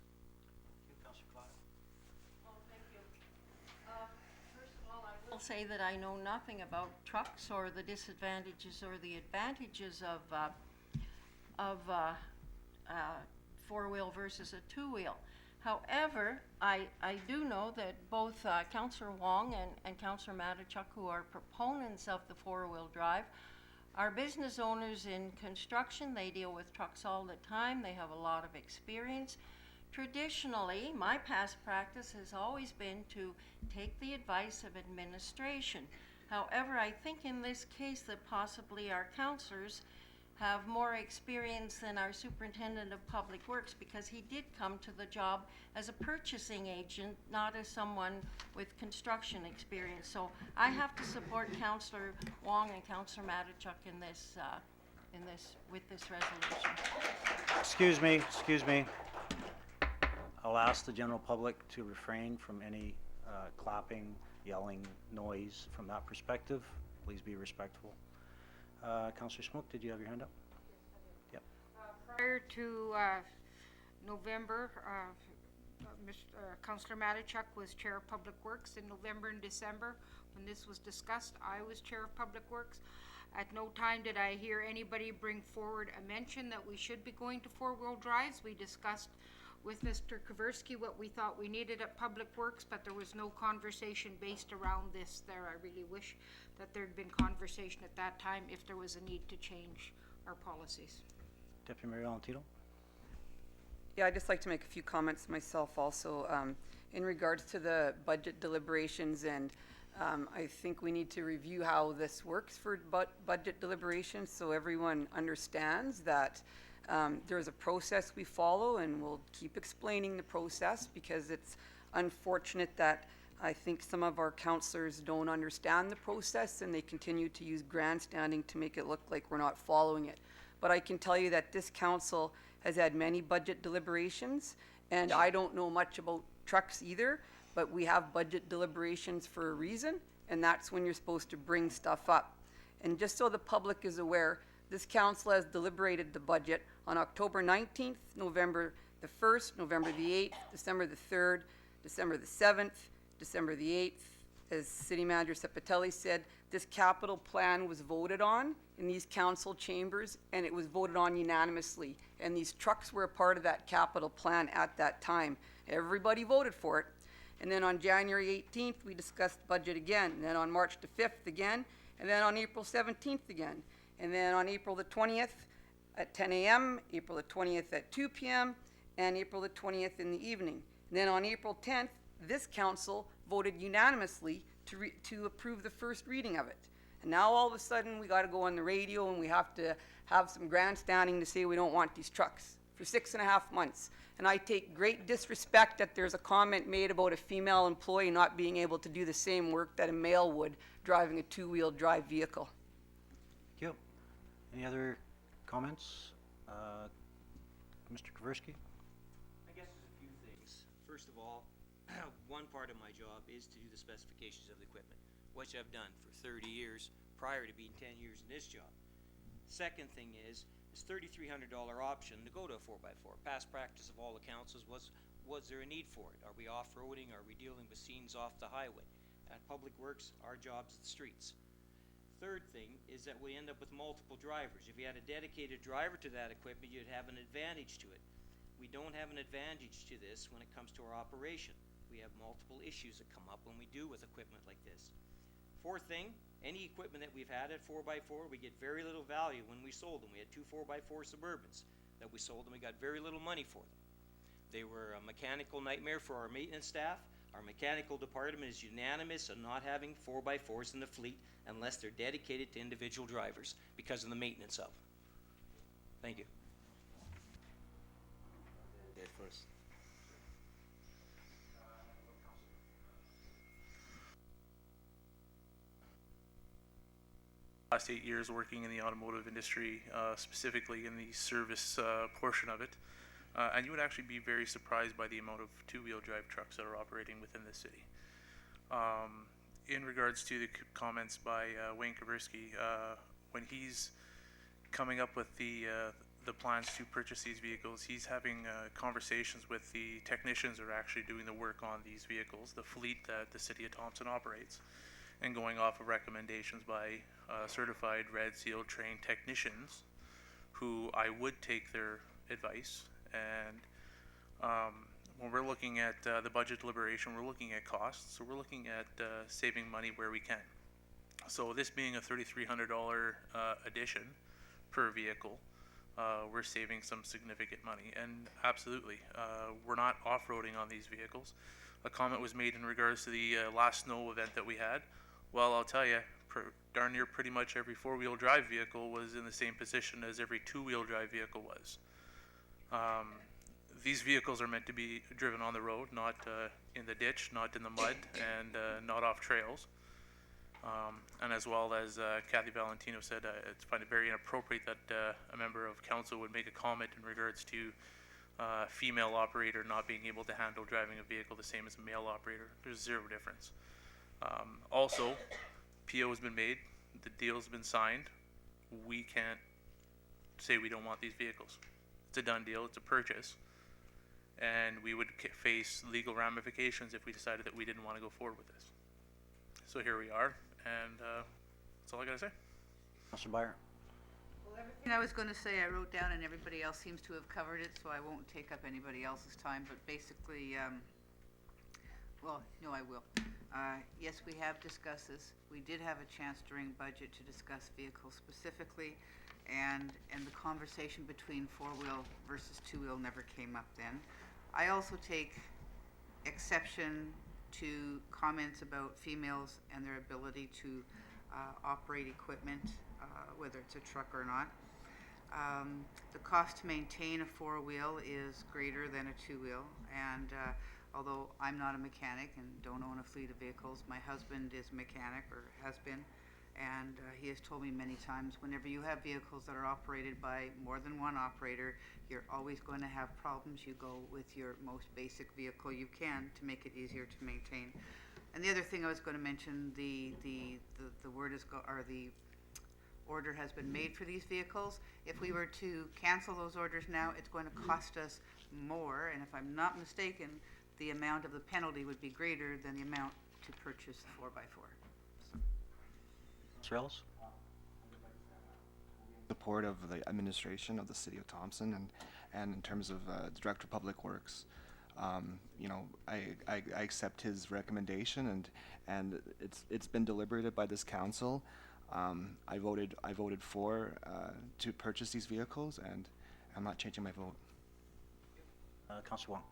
I'll say that I know nothing about trucks or the disadvantages or the advantages of four-wheel versus a two-wheel. However, I do know that both Councillor Wong and Councillor Matichuk, who are proponents of the four-wheel drive, are business owners in construction. They deal with trucks all the time. They have a lot of experience. Traditionally, my past practice has always been to take the advice of administration. However, I think in this case that possibly our councillors have more experience than our superintendent of public works, because he did come to the job as a purchasing agent, not as someone with construction experience. So I have to support Councillor Wong and Councillor Matichuk in this with this resolution. Excuse me. I'll ask the general public to refrain from any clapping, yelling, noise from that perspective. Please be respectful. Councillor Smoke, did you have your hand up? Yep. Prior to November, Councillor Matichuk was Chair of Public Works. In November and December, when this was discussed, I was Chair of Public Works. At no time did I hear anybody bring forward a mention that we should be going to four-wheel drives. We discussed with Mr. Kaversky what we thought we needed at Public Works, but there was no conversation based around this there. I really wish that there'd been conversation at that time if there was a need to change our policies. Deputy Mayor Valentino? Yeah, I'd just like to make a few comments myself also in regards to the budget deliberations, and I think we need to review how this works for budget deliberations so everyone understands that there's a process we follow, and we'll keep explaining the process because it's unfortunate that I think some of our councillors don't understand the process and they continue to use grandstanding to make it look like we're not following it. But I can tell you that this council has had many budget deliberations, and I don't know much about trucks either, but we have budget deliberations for a reason, and that's when you're supposed to bring stuff up. And just so the public is aware, this council has deliberated the budget on October 19th, November the 1st, November the 8th, December the 3rd, December the 7th, December the 8th. As City Manager Sepatelli said, this capital plan was voted on in these council chambers, and it was voted on unanimously. And these trucks were a part of that capital plan at that time. Everybody voted for it. And then on January 18th, we discussed budget again. And then on March the 5th again. And then on April 17th again. And then on April the 20th at 10 a.m., April the 20th at 2 p.m., and April the 20th in the evening. And then on April 10th, this council voted unanimously to approve the first reading of it. And now all of a sudden we got to go on the radio and we have to have some grandstanding to say we don't want these trucks for 6.5 months. And I take great disrespect that there's a comment made about a female employee not being able to do the same work that a male would driving a two-wheel drive vehicle. Thank you. Any other comments? Mr. Kaversky? I guess there's a few things. First of all, one part of my job is to do the specifications of the equipment, which I've done for 30 years prior to being 10 years in this job. Second thing is this $3,300 option to go to a 4x4. Past practice of all the councils was there a need for it? Are we off-roading? Are we dealing with scenes off the highway? At Public Works, our job's the streets. Third thing is that we end up with multiple drivers. If you had a dedicated driver to that equipment, you'd have an advantage to it. We don't have an advantage to this when it comes to our operation. We have multiple issues that come up when we do with equipment like this. Fourth thing, any equipment that we've had at 4x4, we get very little value when we sold them. We had two 4x4 Suburbans that we sold, and we got very little money for them. They were a mechanical nightmare for our maintenance staff. Our mechanical department is unanimous on not having 4x4s in the fleet unless they're dedicated to individual drivers because of the maintenance of them. Thank you. First. last 8 years working in the automotive industry, specifically in the service portion of it. And you would actually be very surprised by the amount of two-wheel drive trucks that are operating within the city. In regards to the comments by Wayne Kaversky, when he's coming up with the plans to purchase these vehicles, he's having conversations with the technicians that are actually doing the work on these vehicles, the fleet that the City of Thompson operates, and going off of recommendations by certified red seal trained technicians who I would take their advice. And when we're looking at the budget deliberation, we're looking at costs, so we're looking at saving money where we can. So this being a $3,300 addition per vehicle, we're saving some significant money. And absolutely, we're not off-roading on these vehicles. A comment was made in regards to the last snow event that we had. Well, I'll tell you, darn near pretty much every four-wheel drive vehicle was in the same position as every two-wheel drive vehicle was. These vehicles are meant to be driven on the road, not in the ditch, not in the mud, and not off trails. And as well as Kathy Valentino said, I find it very inappropriate that a member of council would make a comment in regards to female operator not being able to handle driving a vehicle the same as a male operator. There's zero difference. Also, PO has been made, the deal's been signed. We can't say we don't want these vehicles. It's a done deal, it's a purchase, and we would face legal ramifications if we decided that we didn't want to go forward with this. So here we are, and that's all I gotta say. Councilor Byer. Well, everything I was going to say I wrote down, and everybody else seems to have covered it, so I won't take up anybody else's time, but basically, well, no, I will. Yes, we have discussed this. We did have a chance during budget to discuss vehicles specifically, and the conversation between four-wheel versus two-wheel never came up then. I also take exception to comments about females and their ability to operate equipment, whether it's a truck or not. The cost to maintain a four-wheel is greater than a two-wheel, and although I'm not a mechanic and don't own a fleet of vehicles, my husband is a mechanic, or has been, and he has told me many times, whenever you have vehicles that are operated by more than one operator, you're always going to have problems. You go with your most basic vehicle you can to make it easier to maintain. And the other thing I was going to mention, the word is or the order has been made for these vehicles. If we were to cancel those orders now, it's going to cost us more, and if I'm not mistaken, the amount of the penalty would be greater than the amount to purchase the 4x4. Councilor Ellis. Support of the administration of the City of Thompson, and in terms of the Director of Public Works, you know, I accept his recommendation, and it's been deliberated by this council. I voted for to purchase these vehicles, and I'm not changing my vote. Councilor Wong.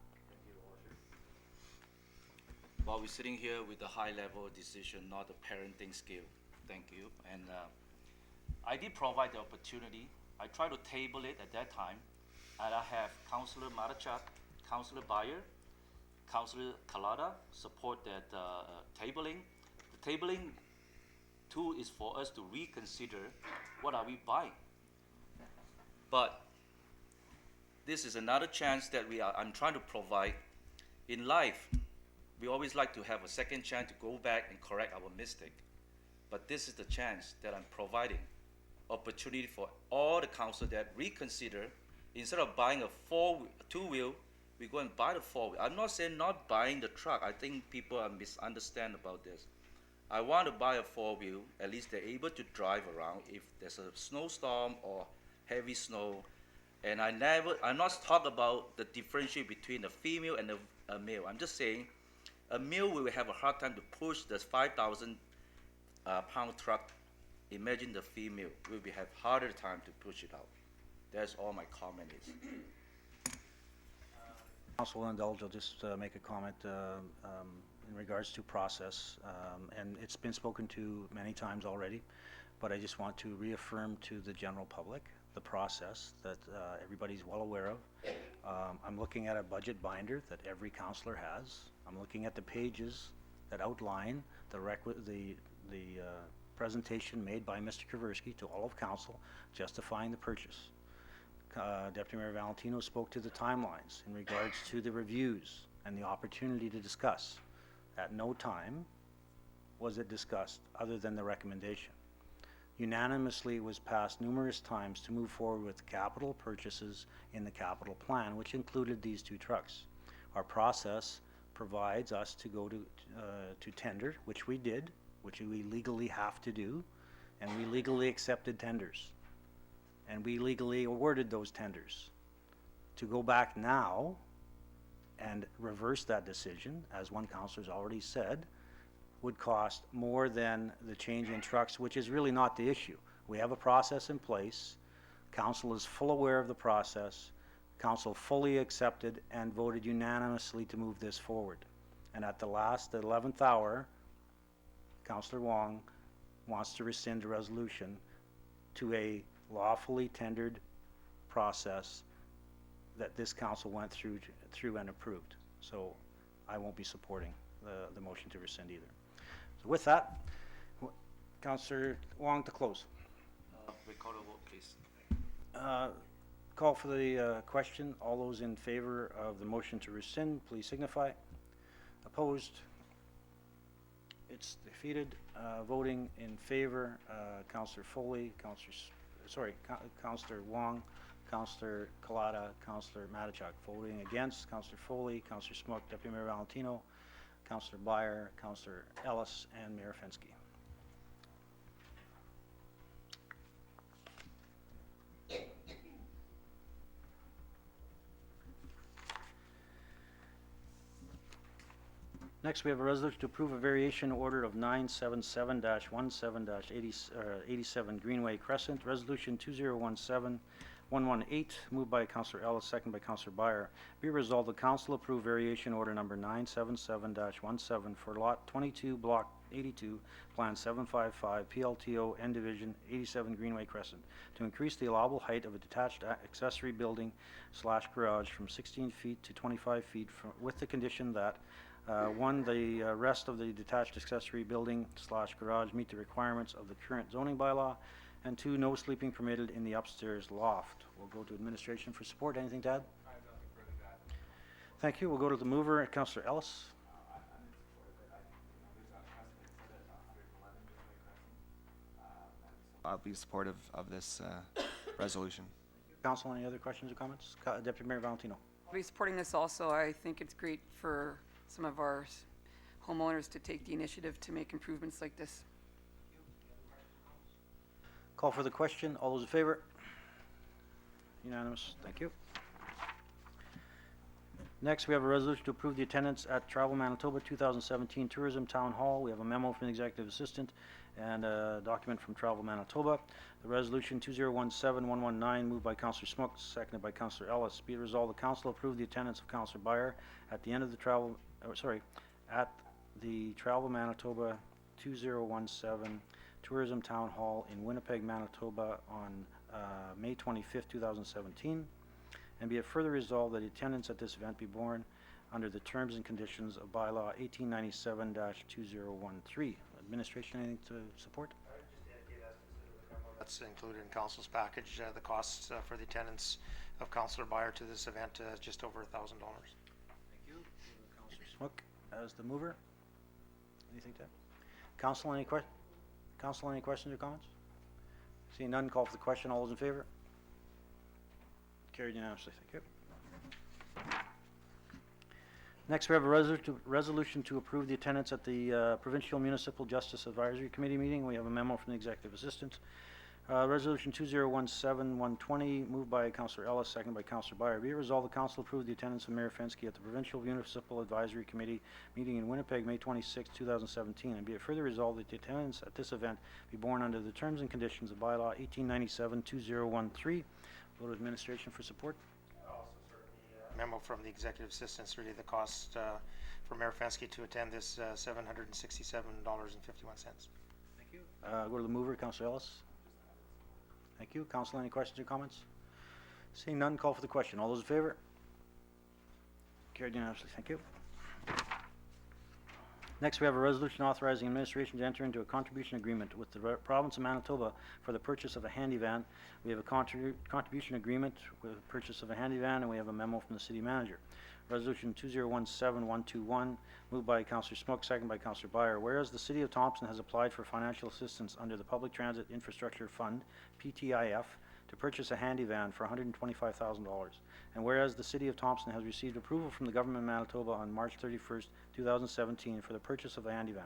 While we're sitting here with a high-level decision, not a parenting skill. Thank you. And I did provide the opportunity. I tried to table it at that time, and I have Councillor Marachak, Councillor Byer, Councillor Kalada support that tabling. The tabling tool is for us to reconsider what are we buying. But this is another chance that I'm trying to provide. In life, we always like to have a second chance to go back and correct our mistake. But this is the chance that I'm providing. Opportunity for all the council that reconsider, instead of buying a two-wheel, we go and buy the four-wheel. I'm not saying not buying the truck. I think people misunderstand about this. I want to buy a four-wheel, at least they're able to drive around if there's a snowstorm or heavy snow. And I'm not talking about the differentiation between a female and a male. I'm just saying a male will have a hard time to push this 5,000 pound truck. Imagine the female will have harder time to push it out. That's all my comment is. Council will indulge, I'll just make a comment in regards to process, and it's been spoken to many times already, but I just want to reaffirm to the general public the process that everybody's well aware of. I'm looking at a budget binder that every councillor has. I'm looking at the pages that outline the presentation made by Mr. Kaversky to all of council justifying the purchase. Deputy Mayor Valentino spoke to the timelines in regards to the reviews and the opportunity to discuss. At no time was it discussed other than the recommendation. Unanimously, it was passed numerous times to move forward with capital purchases in the capital plan, which included these two trucks. Our process provides us to go to tender, which we did, which we legally have to do, and we legally accepted tenders. And we legally awarded those tenders. To go back now and reverse that decision, as one councillor's already said, would cost more than the change in trucks, which is really not the issue. We have a process in place. Council is full aware of the process. Council fully accepted and voted unanimously to move this forward. And at the 11th hour, Councillor Wong wants to rescind the resolution to a lawfully tendered process that this council went through and approved. So I won't be supporting the motion to rescind either. So with that, Councillor Wong to close. Record a vote, please. Call for the question. All those in favor of the motion to rescind, please signify. Opposed? It's defeated. Voting in favor, Councillor Foley, Councillor Wong, Councillor Kalata, Councillor Matichak. Voting against, Councillor Foley, Councillor Smook, Deputy Mayor Valentino, Councillor Byer, Councillor Ellis, and Mayor Fensky. Next, we have a resolution to approve a variation order of 977-17-87 Greenway Crescent, Resolution 2017-118, moved by Councillor Ellis, second by Councillor Byer. Be resolved, the Council approve variation order number 977-17 for Lot 22, Block 82, Plan 755, PLTO, N Division, 87 Greenway Crescent, to increase the allowable height of a detached accessory building / garage from 16 feet to 25 feet with the condition that one, the rest of the detached accessory building / garage meet the requirements of the current zoning bylaw, and two, no sleeping permitted in the upstairs loft. We'll go to administration for support. Anything to add? I have nothing further to add. Thank you. We'll go to the mover, Councillor Ellis. I'll be supportive of this resolution. Council, any other questions or comments? Deputy Mayor Valentino. I'll be supporting this also. I think it's great for some of our homeowners to take the initiative to make improvements like this. Call for the question. All those in favor? Unanimous. Thank you. Next, we have a resolution to approve the attendance at Travel Manitoba 2017 Tourism Town Hall. We have a memo from the Executive Assistant and a document from Travel Manitoba. The resolution 2017-119, moved by Councillor Smook, seconded by Councillor Ellis. Be it resolved, the Council approve the attendance of Councillor Byer at the end of the at the Travel Manitoba 2017 Tourism Town Hall in Winnipeg, Manitoba on May 25th, 2017. And be it further resolved that the attendance at this event be borne under the terms and conditions of bylaw 1897-2013. Administration, anything to support? That's included in council's package. The costs for the attendance of Councillor Byer to this event just over $1,000. Thank you. Councillor Smook as the mover. Anything to add? Council, any questions or comments? Seeing none, call for the question. All those in favor? Carried unanimously. Thank you. Next, we have a resolution to approve the attendance at the Provincial Municipal Justice Advisory Committee meeting. We have a memo from the Executive Assistant. Resolution 2017-120, moved by Councillor Ellis, seconded by Councillor Byer. Be it resolved, the Council approved the attendance of Mayor Fensky at the Provincial Municipal Advisory Committee meeting in Winnipeg, May 26, 2017. And be it further resolved that the attendance at this event be borne under the terms and conditions of bylaw 1897-2013. Go to administration for support. Memo from the Executive Assistants, really the cost for Mayor Fensky to attend this $767.51. Thank you. Go to the mover, Councillor Ellis. Thank you. Council, any questions or comments? Seeing none, call for the question. All those in favor? Carried unanimously. Thank you. Next, we have a resolution authorizing administration to enter into a contribution agreement with the province of Manitoba for the purchase of a handy van. We have a contribution agreement with the purchase of a handy van, and we have a memo from the city manager. Resolution 2017121, moved by Councillor Smook, second by Councillor Byer. Whereas the City of Thompson has applied for financial assistance under the Public Transit Infrastructure Fund, PTIF, to purchase a handy van for $125,000. And whereas the City of Thompson has received approval from the Government of Manitoba on March 31st, 2017 for the purchase of a handy van.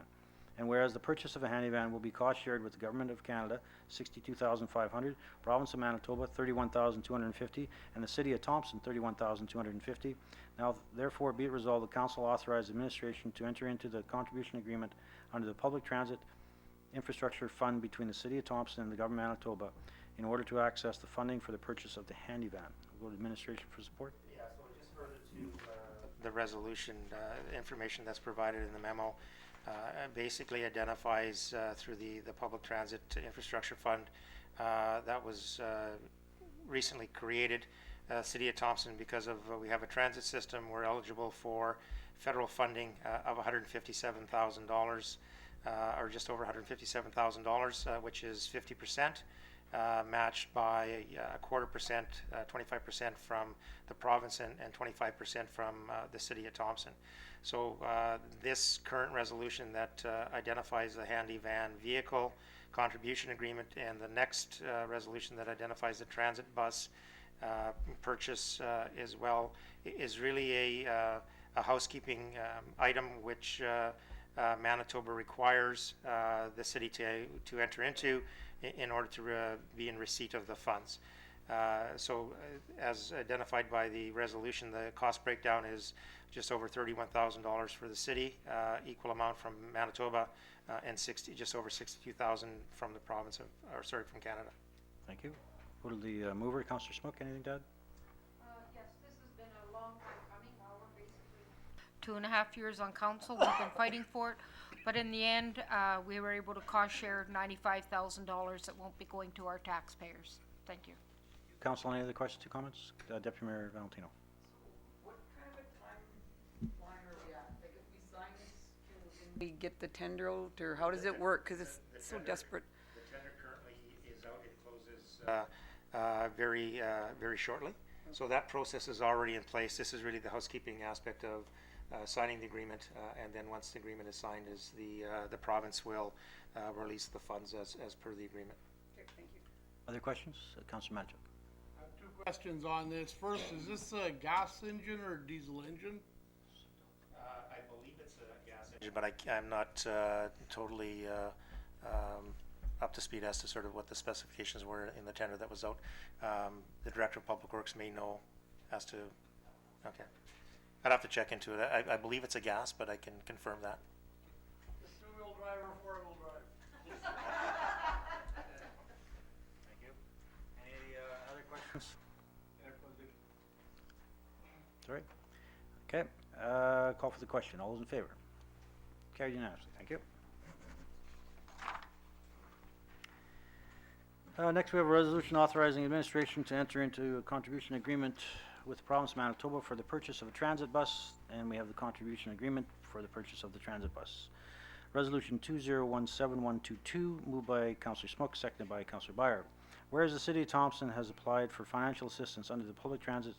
And whereas the purchase of a handy van will be cost shared with the Government of Canada, $62,500, Province of Manitoba, $31,250, and the City of Thompson, $31,250. Now therefore be it resolved, the Council authorize administration to enter into the contribution agreement under the Public Transit Infrastructure Fund between the City of Thompson and the Government of Manitoba in order to access the funding for the purchase of the handy van. We'll go to administration for support. Yeah, so just further to the resolution, information that's provided in the memo basically identifies through the Public Transit Infrastructure Fund that was recently created. City of Thompson, because of we have a transit system, we're eligible for federal funding of $157,000 or just over $157,000, which is 50%. Matched by a 25%, 25% from the province and 25% from the City of Thompson. So this current resolution that identifies the handy van vehicle contribution agreement and the next resolution that identifies the transit bus purchase as well is really a housekeeping item which Manitoba requires the city to enter into in order to be in receipt of the funds. As identified by the resolution, the cost breakdown is just over $31,000 for the city, equal amount from Manitoba, and just over $62,000 from the province of, from Canada. Thank you. Go to the mover, Councillor Smook. Anything to add? Yes, this has been a long time coming. Now we're basically 2.5 years on council. We've been fighting for it. But in the end, we were able to cost share $95,000 that won't be going to our taxpayers. Thank you. Council, any other questions or comments? Deputy Mayor Valentino. What kind of a timeline are we at? Like if we sign this, can we get the tender out, or how does it work? Because it's so desperate. The tender currently is out. It closes very shortly. So that process is already in place. This is really the housekeeping aspect of signing the agreement, and then once the agreement is signed, is the province will release the funds as per the agreement. Okay, thank you. Other questions? Councillor Magic. I have 2 questions on this. First, is this a gas engine or a diesel engine? I believe it's a gas engine, but I'm not totally up to speed as to sort of what the specifications were in the tender that was out. The Director of Public Works may know as to, okay. I'd have to check into it. I believe it's a gas, but I can confirm that. Is 2-wheel drive or 4-wheel drive? Thank you. Any other questions? Sorry. Okay. Call for the question. All those in favor? Carried unanimously. Thank you. Next, we have a resolution authorizing administration to enter into a contribution agreement with the province of Manitoba for the purchase of a transit bus, and we have the contribution agreement for the purchase of the transit bus. Resolution 2017122, moved by Councillor Smook, seconded by Councillor Byer. Whereas the City of Thompson has applied for financial assistance under the Public Transit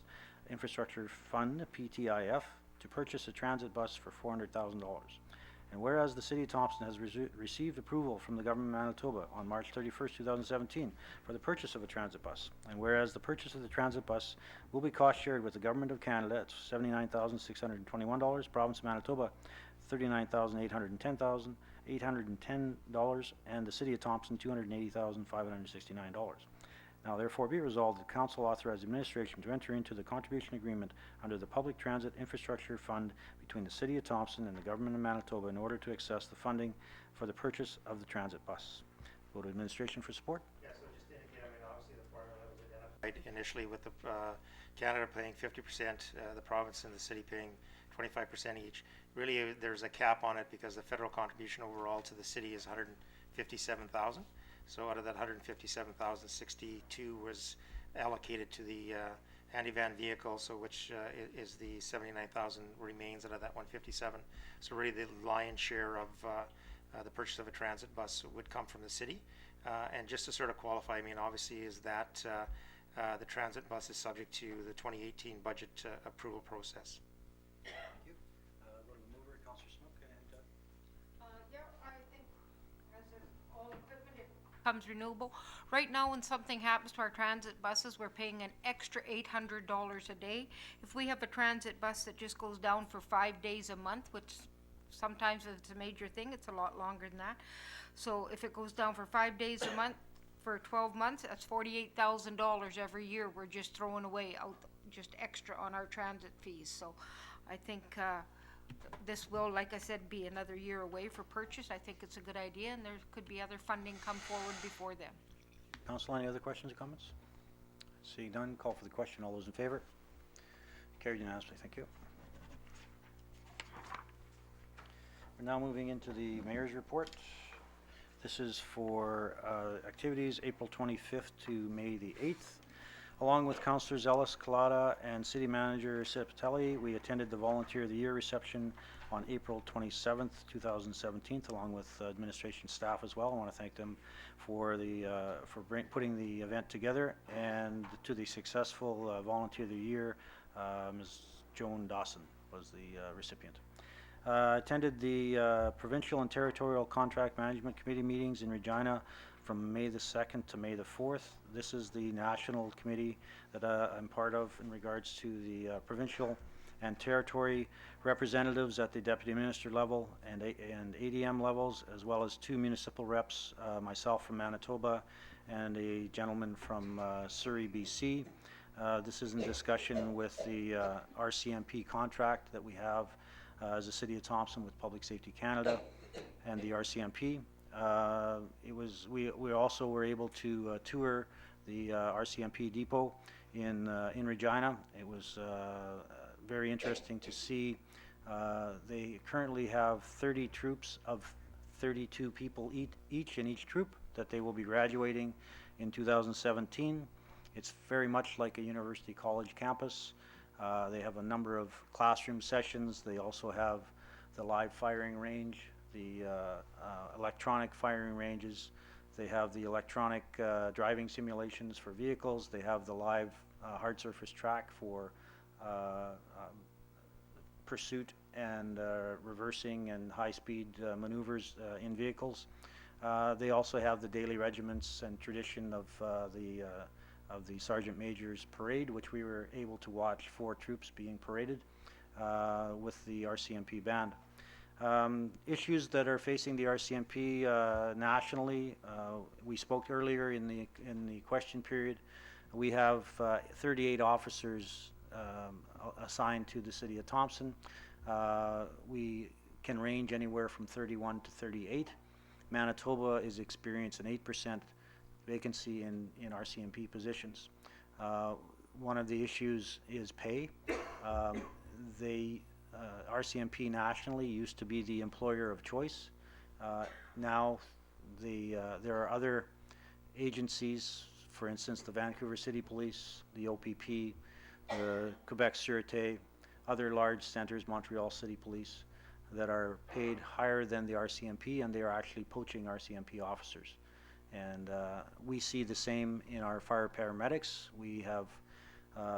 Infrastructure Fund, PTIF, to purchase a transit bus for $400,000. And whereas the City of Thompson has received approval from the Government of Manitoba on March 31st, 2017 for the purchase of a transit bus. And whereas the purchase of the transit bus will be cost shared with the Government of Canada at $79,621, Province of Manitoba $39,810, and the City of Thompson $280,569. Now therefore be resolved that Council authorize administration to enter into the contribution agreement under the Public Transit Infrastructure Fund between the City of Thompson and the Government of Manitoba in order to access the funding for the purchase of the transit bus. Go to administration for support. Yeah, so just to indicate, I mean, obviously the formula that was identified initially with the Canada paying 50%, the province and the city paying 25% each. Really, there's a cap on it because the federal contribution overall to the city is $157,000. So out of that $157,062 was allocated to the Andy-van vehicle, so which is the 79,000 remains out of that 157. So really the lion's share of the purchase of a transit bus would come from the city. And just to sort of qualify, I mean, obviously is that the transit bus is subject to the 2018 budget approval process. Thank you. Go to the mover, Councillor Smook, and Yeah, I think as in all equipment, it becomes renewable. Right now, when something happens to our transit buses, we're paying an extra $800 a day. If we have a transit bus that just goes down for 5 days a month, which sometimes if it's a major thing, it's a lot longer than that. So if it goes down for 5 days a month, for 12 months, that's $48,000 every year we're just throwing away out, just extra on our transit fees. So I think this will, like I said, be another year away for purchase. I think it's a good idea, and there could be other funding come forward before then. Council, any other questions or comments? Seeing none, call for the question. All those in favor? Carried unanimously. Thank you. We're now moving into the mayor's report. This is for activities April 25th to May the 8th. Along with Councillors Ellis, Collada, and City Manager Septelli, we attended the Volunteer of the Year reception on April 27th, 2017, along with administration staff as well. I want to thank them for putting the event together, and to the successful Volunteer of the Year, Ms. Joan Dawson was the recipient. Attended the Provincial and Territorial Contract Management Committee meetings in Regina from May the 2nd to May the 4th. This is the national committee that I'm part of in regards to the provincial and territory representatives at the Deputy Minister level and ADM levels, as well as 2 municipal reps, myself from Manitoba and a gentleman from Surrey, BC. This is in discussion with the RCMP contract that we have as a City of Thompson with Public Safety Canada and the RCMP. We also were able to tour the RCMP depot in Regina. It was very interesting to see. They currently have 30 troops of 32 people each in each troop that they will be graduating in 2017. It's very much like a university college campus. They have a number of classroom sessions. They also have the live firing range, the electronic firing ranges. They have the electronic driving simulations for vehicles. They have the live hard surface track for pursuit and reversing and high-speed maneuvers in vehicles. They also have the daily regiments and tradition of the Sergeant Major's parade, which we were able to watch 4 troops being paraded with the RCMP band. Issues that are facing the RCMP nationally, we spoke earlier in the question period. We have 38 officers assigned to the City of Thompson. We can range anywhere from 31 to 38. Manitoba is experiencing an 8% vacancy in RCMP positions. One of the issues is pay. RCMP nationally used to be the employer of choice. Now there are other agencies, for instance, the Vancouver City Police, the OPP, the Quebec Sûreté, other large centers, Montreal City Police, that are paid higher than the RCMP, and they are actually poaching RCMP officers. And we see the same in our fire paramedics. We have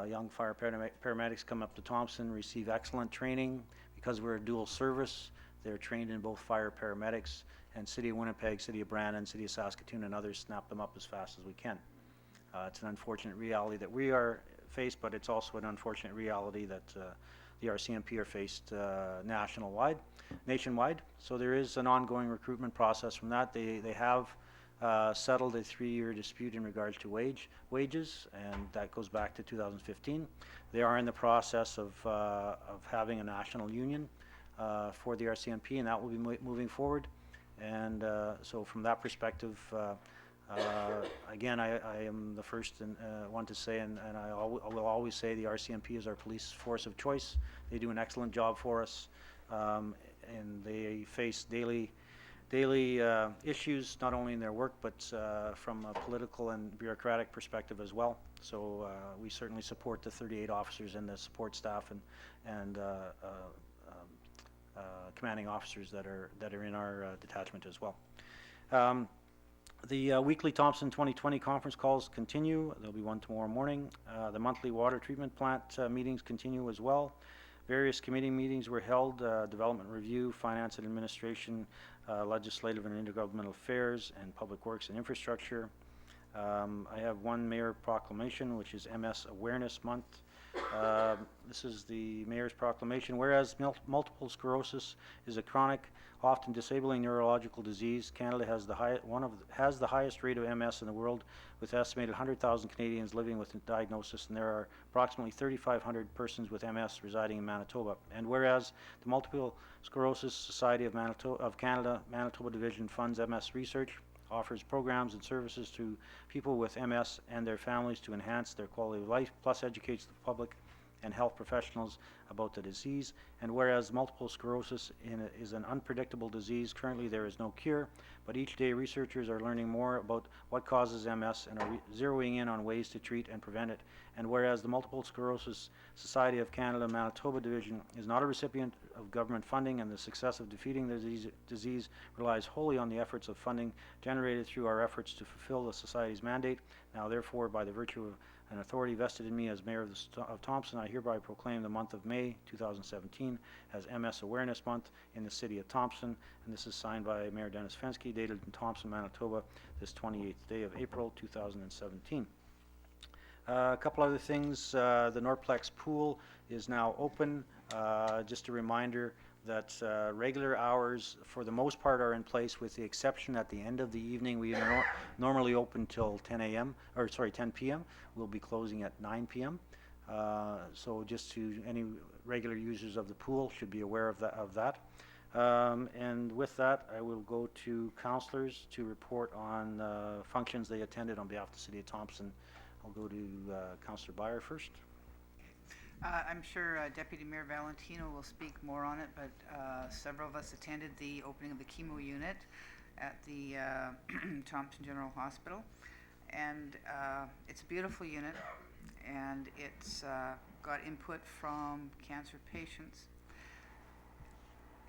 young fire paramedics come up to Thompson, receive excellent training. Because we're a dual service, they're trained in both fire paramedics, and City of Winnipeg, City of Brandon, City of Saskatoon, and others snap them up as fast as we can. It's an unfortunate reality that we are faced, but it's also an unfortunate reality that the RCMP are faced nationwide. So there is an ongoing recruitment process from that. They have settled a 3-year dispute in regards to wages, and that goes back to 2015. They are in the process of having a national union for the RCMP, and that will be moving forward. And so from that perspective, again, I am the first one to say, and I will always say, the RCMP is our police force of choice. They do an excellent job for us, and they face daily daily issues, not only in their work, but from a political and bureaucratic perspective as well. So we certainly support the 38 officers and the support staff and commanding officers that are in our detachment as well. The weekly Thompson 2020 conference calls continue. There'll be one tomorrow morning. The monthly water treatment plant meetings continue as well. Various committee meetings were held, Development Review, Finance and Administration, Legislative and Intergovernmental Affairs, and Public Works and Infrastructure. I have one mayor proclamation, which is MS Awareness Month. This is the mayor's proclamation. Whereas multiple sclerosis is a chronic, often disabling neurological disease, Canada has the highest rate of MS in the world, with estimated 100,000 Canadians living with the diagnosis, and there are approximately 3,500 persons with MS residing in Manitoba. And whereas the Multiple Sclerosis Society of Canada, Manitoba Division funds MS research, offers programs and services to people with MS and their families to enhance their quality of life, plus educates the public and health professionals about the disease. And whereas multiple sclerosis is an unpredictable disease, currently there is no cure, but each day researchers are learning more about what causes MS and are zeroing in on ways to treat and prevent it. And whereas the Multiple Sclerosis Society of Canada Manitoba Division is not a recipient of government funding, and the success of defeating the disease relies wholly on the efforts of funding generated through our efforts to fulfill the Society's mandate. Now therefore, by the virtue of an authority vested in me as Mayor of Thompson, I hereby proclaim the month of May 2017 as MS Awareness Month in the City of Thompson, and this is signed by Mayor Dennis Fensky, dated in Thompson, Manitoba, this 28th day of April 2017. A couple other things. The Norplex pool is now open. Just a reminder that regular hours for the most part are in place, with the exception at the end of the evening. We normally open till 10 p.m. We'll be closing at 9 p.m. So just to any regular users of the pool should be aware of that. And with that, I will go to councillors to report on functions they attended on behalf of the City of Thompson. I'll go to Councillor Beyer first. I'm sure Deputy Mayor Valentino will speak more on it, but several of us attended the opening of the chemo unit at the Thompson General Hospital. And it's a beautiful unit, and it's got input from cancer patients.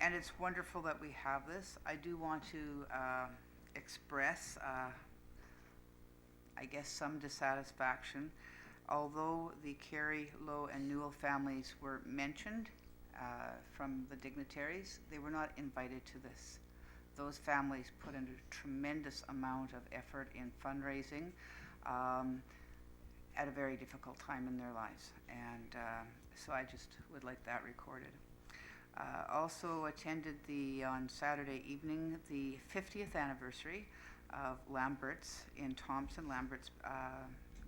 And it's wonderful that we have this. I do want to express, I guess, some dissatisfaction. Although the Carey, Lowe, and Newell families were mentioned from the dignitaries, they were not invited to this. Those families put in a tremendous amount of effort in fundraising at a very difficult time in their lives. And so I just would like that recorded. Also attended on Saturday evening the 50th anniversary of Lambert's in Thompson, Lambert's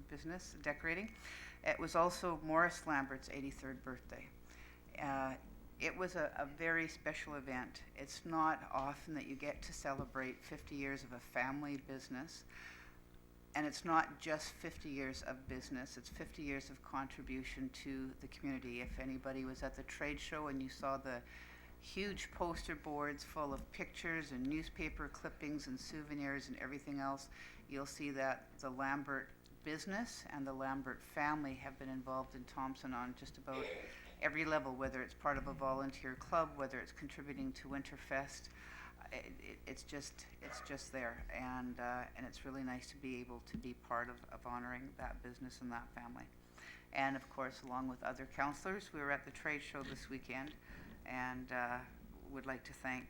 business decorating. It was also Morris Lambert's 83rd birthday. It was a very special event. It's not often that you get to celebrate 50 years of a family business, and it's not just 50 years of business, it's 50 years of contribution to the community. If anybody was at the trade show and you saw the huge poster boards full of pictures and newspaper clippings and souvenirs and everything else, you'll see that the Lambert business and the Lambert family have been involved in Thompson on just about every level, whether it's part of a volunteer club, whether it's contributing to Winterfest. It's just there, and it's really nice to be able to be part of honoring that business and that family. And of course, along with other councillors, we were at the trade show this weekend, and would like to thank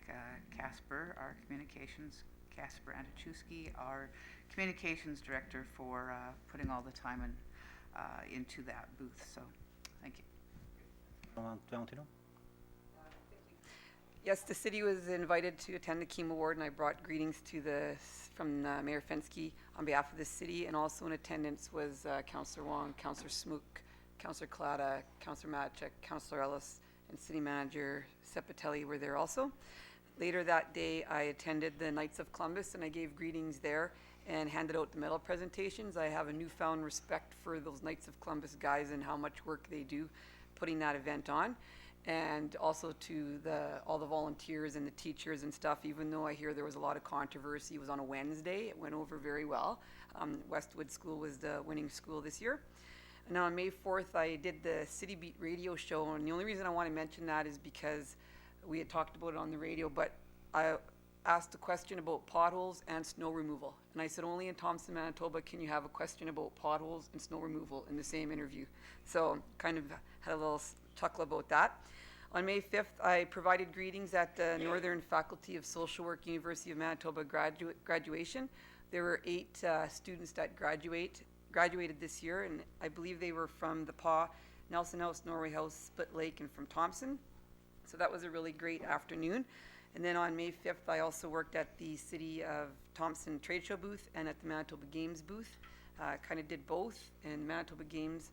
Casper, our communications, Casper Antochewski, our communications director, for putting all the time into that booth. So, thank you. Valentino? Yes, the city was invited to attend the chemo ward, and I brought greetings from Mayor Fensky on behalf of the city. And also in attendance was Councillor Wong, Councillor Smook, Councillor Clada, Councillor Matchek, Councillor Ellis, and City Manager Sepatelli were there also. Later that day, I attended the Knights of Columbus, and I gave greetings there and handed out the medal presentations. I have a newfound respect for those Knights of Columbus guys and how much work they do putting that event on. and also to all the volunteers and the teachers and stuff. Even though I hear there was a lot of controversy, it was on a Wednesday. It went over very well. Westwood School was the winning school this year. And on May 4th, I did the City Beat radio show, and the only reason I want to mention that is because we had talked about it on the radio, but I asked a question about potholes and snow removal. And I said, only in Thompson, Manitoba can you have a question about potholes and snow removal in the same interview. So kind of had a little chuckle about that. On May 5th, I provided greetings at the Northern Faculty of Social Work, University of Manitoba graduation. There were 8 students that graduated this year, and I believe they were from the PA, Nelson House, Norway House, Split Lake, and from Thompson. So that was a really great afternoon. And then on May 5th, I also worked at the City of Thompson Trade Show booth and at the Manitoba Games booth. Kind of did both, and Manitoba Games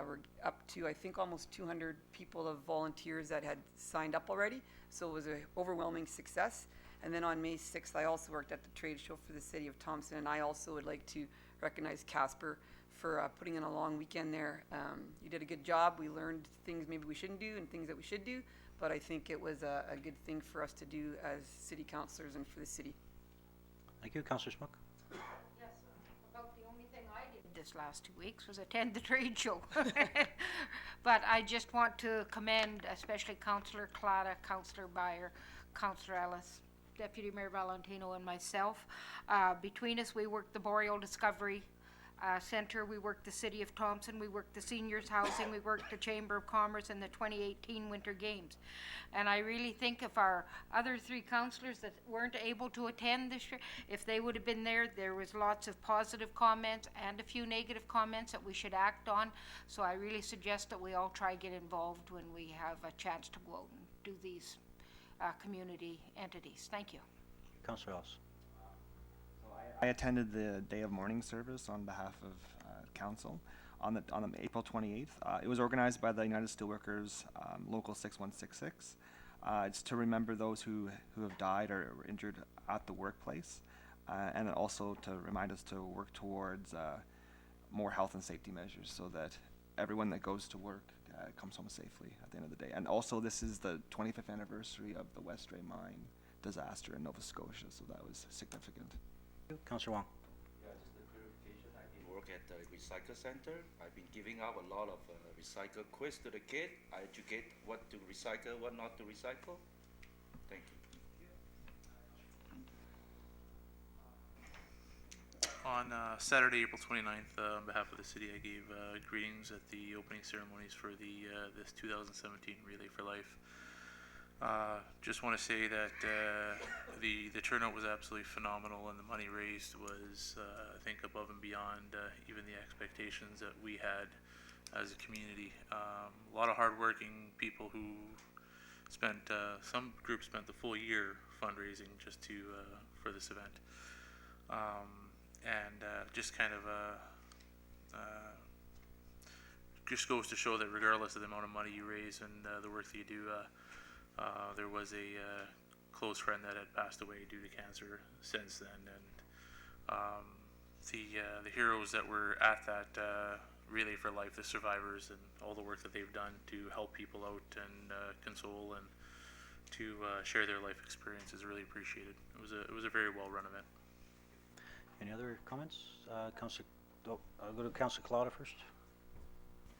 were up to, I think, almost 200 people of volunteers that had signed up already. So it was an overwhelming success. And then on May 6th, I also worked at the trade show for the City of Thompson, and I also would like to recognize Casper for putting in a long weekend there. You did a good job. We learned things maybe we shouldn't do and things that we should do, but I think it was a good thing for us to do as city councillors and for the city. Thank you, Councillor Smook. Yes, about the only thing I did this last 2 weeks was attend the trade show. But I just want to commend especially Councillor Clada, Councillor Byer, Councillor Ellis, Deputy Mayor Valentino, and myself. Between us, we worked the Boreal Discovery Center, we worked the City of Thompson, we worked the Seniors Housing, we worked the Chamber of Commerce, and the 2018 Winter Games. And I really think if our other 3 councillors that weren't able to attend this year, if they would have been there, there was lots of positive comments and a few negative comments that we should act on. So I really suggest that we all try to get involved when we have a chance to go out and do these community entities. Thank you. Councillor Ellis. I attended the day of mourning service on behalf of council on the April 28th. It was organized by the United Steelworkers Local 6166. It's to remember those who have died or were injured at the workplace, and also to remind us to work towards more health and safety measures so that everyone that goes to work comes home safely at the end of the day. And also, this is the 25th anniversary of the Westray Mine disaster in Nova Scotia, so that was significant. Councillor Wong. Yeah, just a clarification. I did work at the recycle center. I've been giving out a lot of recycle quiz to the kid. I educate what to recycle, what not to recycle. Thank you. On Saturday, April 29th, on behalf of the city, I gave greetings at the opening ceremonies for this 2017 Relay for Life. Just want to say that the turnout was absolutely phenomenal, and the money raised was, I think, above and beyond even the expectations that we had as a community. A lot of hardworking people who spent, some groups spent the full year fundraising just for this event. Just kind of just goes to show that regardless of the amount of money you raise and the work that you do, there was a close friend that had passed away due to cancer since then, and the heroes that were at that Relay for Life, the survivors, and all the work that they've done to help people out and console and to share their life experience is really appreciated. It was a very well run event. Any other comments? I'll go to Councillor Claudia first.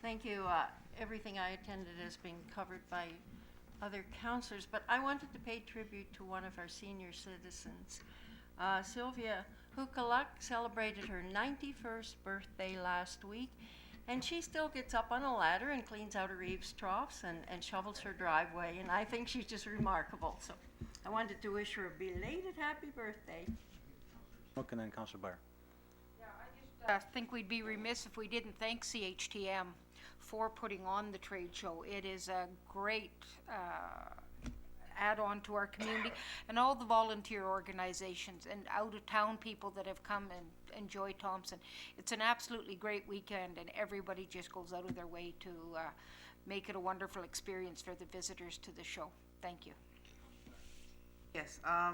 Thank you. Everything I attended has been covered by other councillors, but I wanted to pay tribute to one of our senior citizens. Sylvia Hukaluk celebrated her 91st birthday last week, and she still gets up on a ladder and cleans out her eaves troughs and shovels her driveway, and I think she's just remarkable. So I wanted to wish her a belated happy birthday. And then Councillor Byer. Yeah, I just think we'd be remiss if we didn't thank CHTM for putting on the trade show. It is a great add-on to our community, and all the volunteer organizations and out-of-town people that have come and enjoy Thompson. It's an absolutely great weekend, and everybody just goes out of their way to make it a wonderful experience for the visitors to the show. Thank you. Yes, I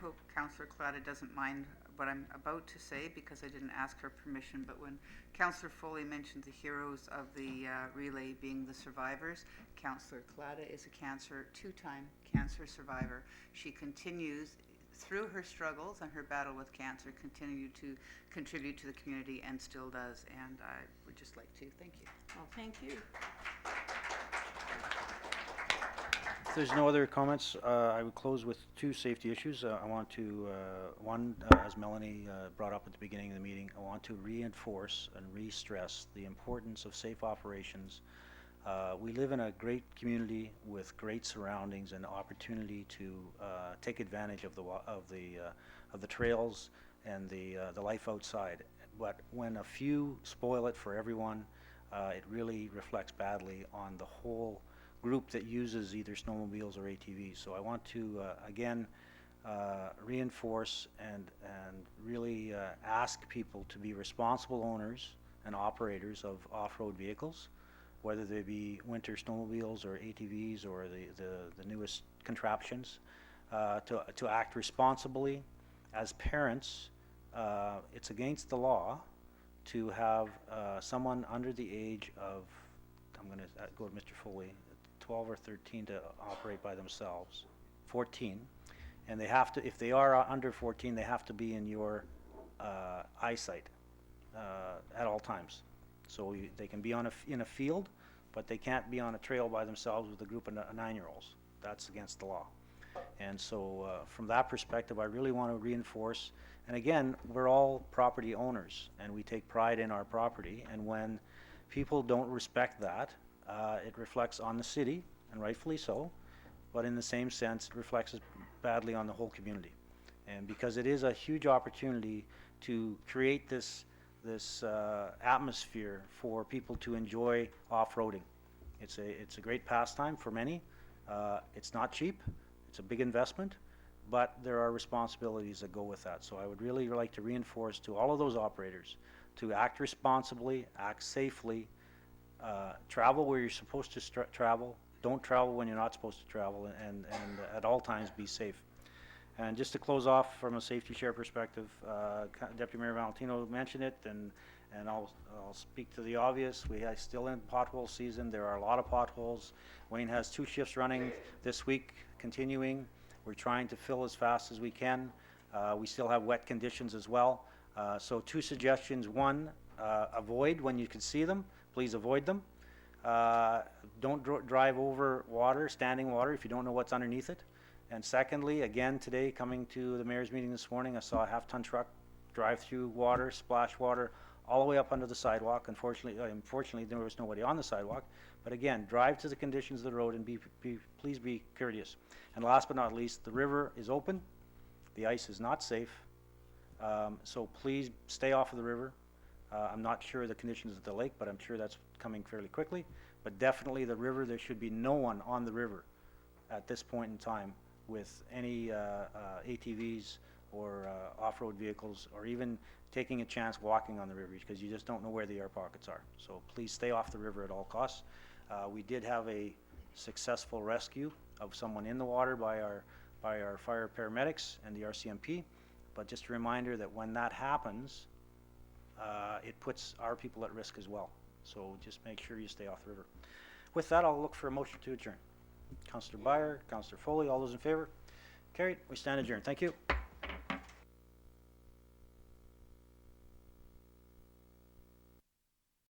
hope Councillor Clada doesn't mind what I'm about to say because I didn't ask her permission, but when Councillor Foley mentioned the heroes of the relay being the survivors, Councillor Clada is a two-time cancer survivor. She continues through her struggles and her battle with cancer, continue to contribute to the community and still does. And I would just like to thank you. Well, thank you. If there's no other comments, I would close with two safety issues. I want to, one, as Melanie brought up at the beginning of the meeting, I want to reinforce and re-stress the importance of safe operations. We live in a great community with great surroundings and opportunity to take advantage of the trails and the life outside. But when a few spoil it for everyone, it really reflects badly on the whole group that uses either snowmobiles or ATVs. So I want to again reinforce and really ask people to be responsible owners and operators of off-road vehicles, whether they be winter snowmobiles or ATVs or the newest contraptions, to act responsibly. As parents, it's against the law to have someone under the age of, I'm going to go to Mr. Foley, 12 or 13 to operate by themselves, 14, and they have to, if they are under 14, they have to be in your eyesight at all times. So they can be in a field, but they can't be on a trail by themselves with a group of 9-year-olds. That's against the law. And so from that perspective, I really want to reinforce, and again, we're all property owners and we take pride in our property, and when people don't respect that, it reflects on the city, and rightfully so, but in the same sense, it reflects badly on the whole community. And because it is a huge opportunity to create this atmosphere for people to enjoy off-roading. It's a great pastime for many. It's not cheap. It's a big investment, but there are responsibilities that go with that. So I would really like to reinforce to all of those operators to act responsibly, act safely, travel where you're supposed to travel. Don't travel when you're not supposed to travel, and at all times be safe. And just to close off from a safety share perspective, Deputy Mayor Valentino mentioned it, and I'll speak to the obvious. We are still in pothole season. There are a lot of potholes. Wayne has 2 shifts running this week, continuing. We're trying to fill as fast as we can. We still have wet conditions as well. So 2 suggestions. One, avoid when you can see them. Please avoid them. Don't drive over water, standing water, if you don't know what's underneath it. And secondly, again today, coming to the mayor's meeting this morning, I saw a half-ton truck drive through water, splash water, all the way up under the sidewalk. Unfortunately, there was nobody on the sidewalk. But again, drive to the conditions of the road and please be courteous. And last but not least, the river is open. The ice is not safe. So please stay off of the river. I'm not sure the conditions at the lake, but I'm sure that's coming fairly quickly. But definitely the river, there should be no one on the river at this point in time with any ATVs or off-road vehicles, or even taking a chance walking on the river, because you just don't know where the air pockets are. So please stay off the river at all costs. We did have a successful rescue of someone in the water by our fire paramedics and the RCMP. But just a reminder that when that happens, it puts our people at risk as well. So just make sure you stay off the river. With that, I'll look for a motion to adjourn. Councillor Byer, Councillor Foley, all those in favor? Carried. We stand adjourned. Thank you.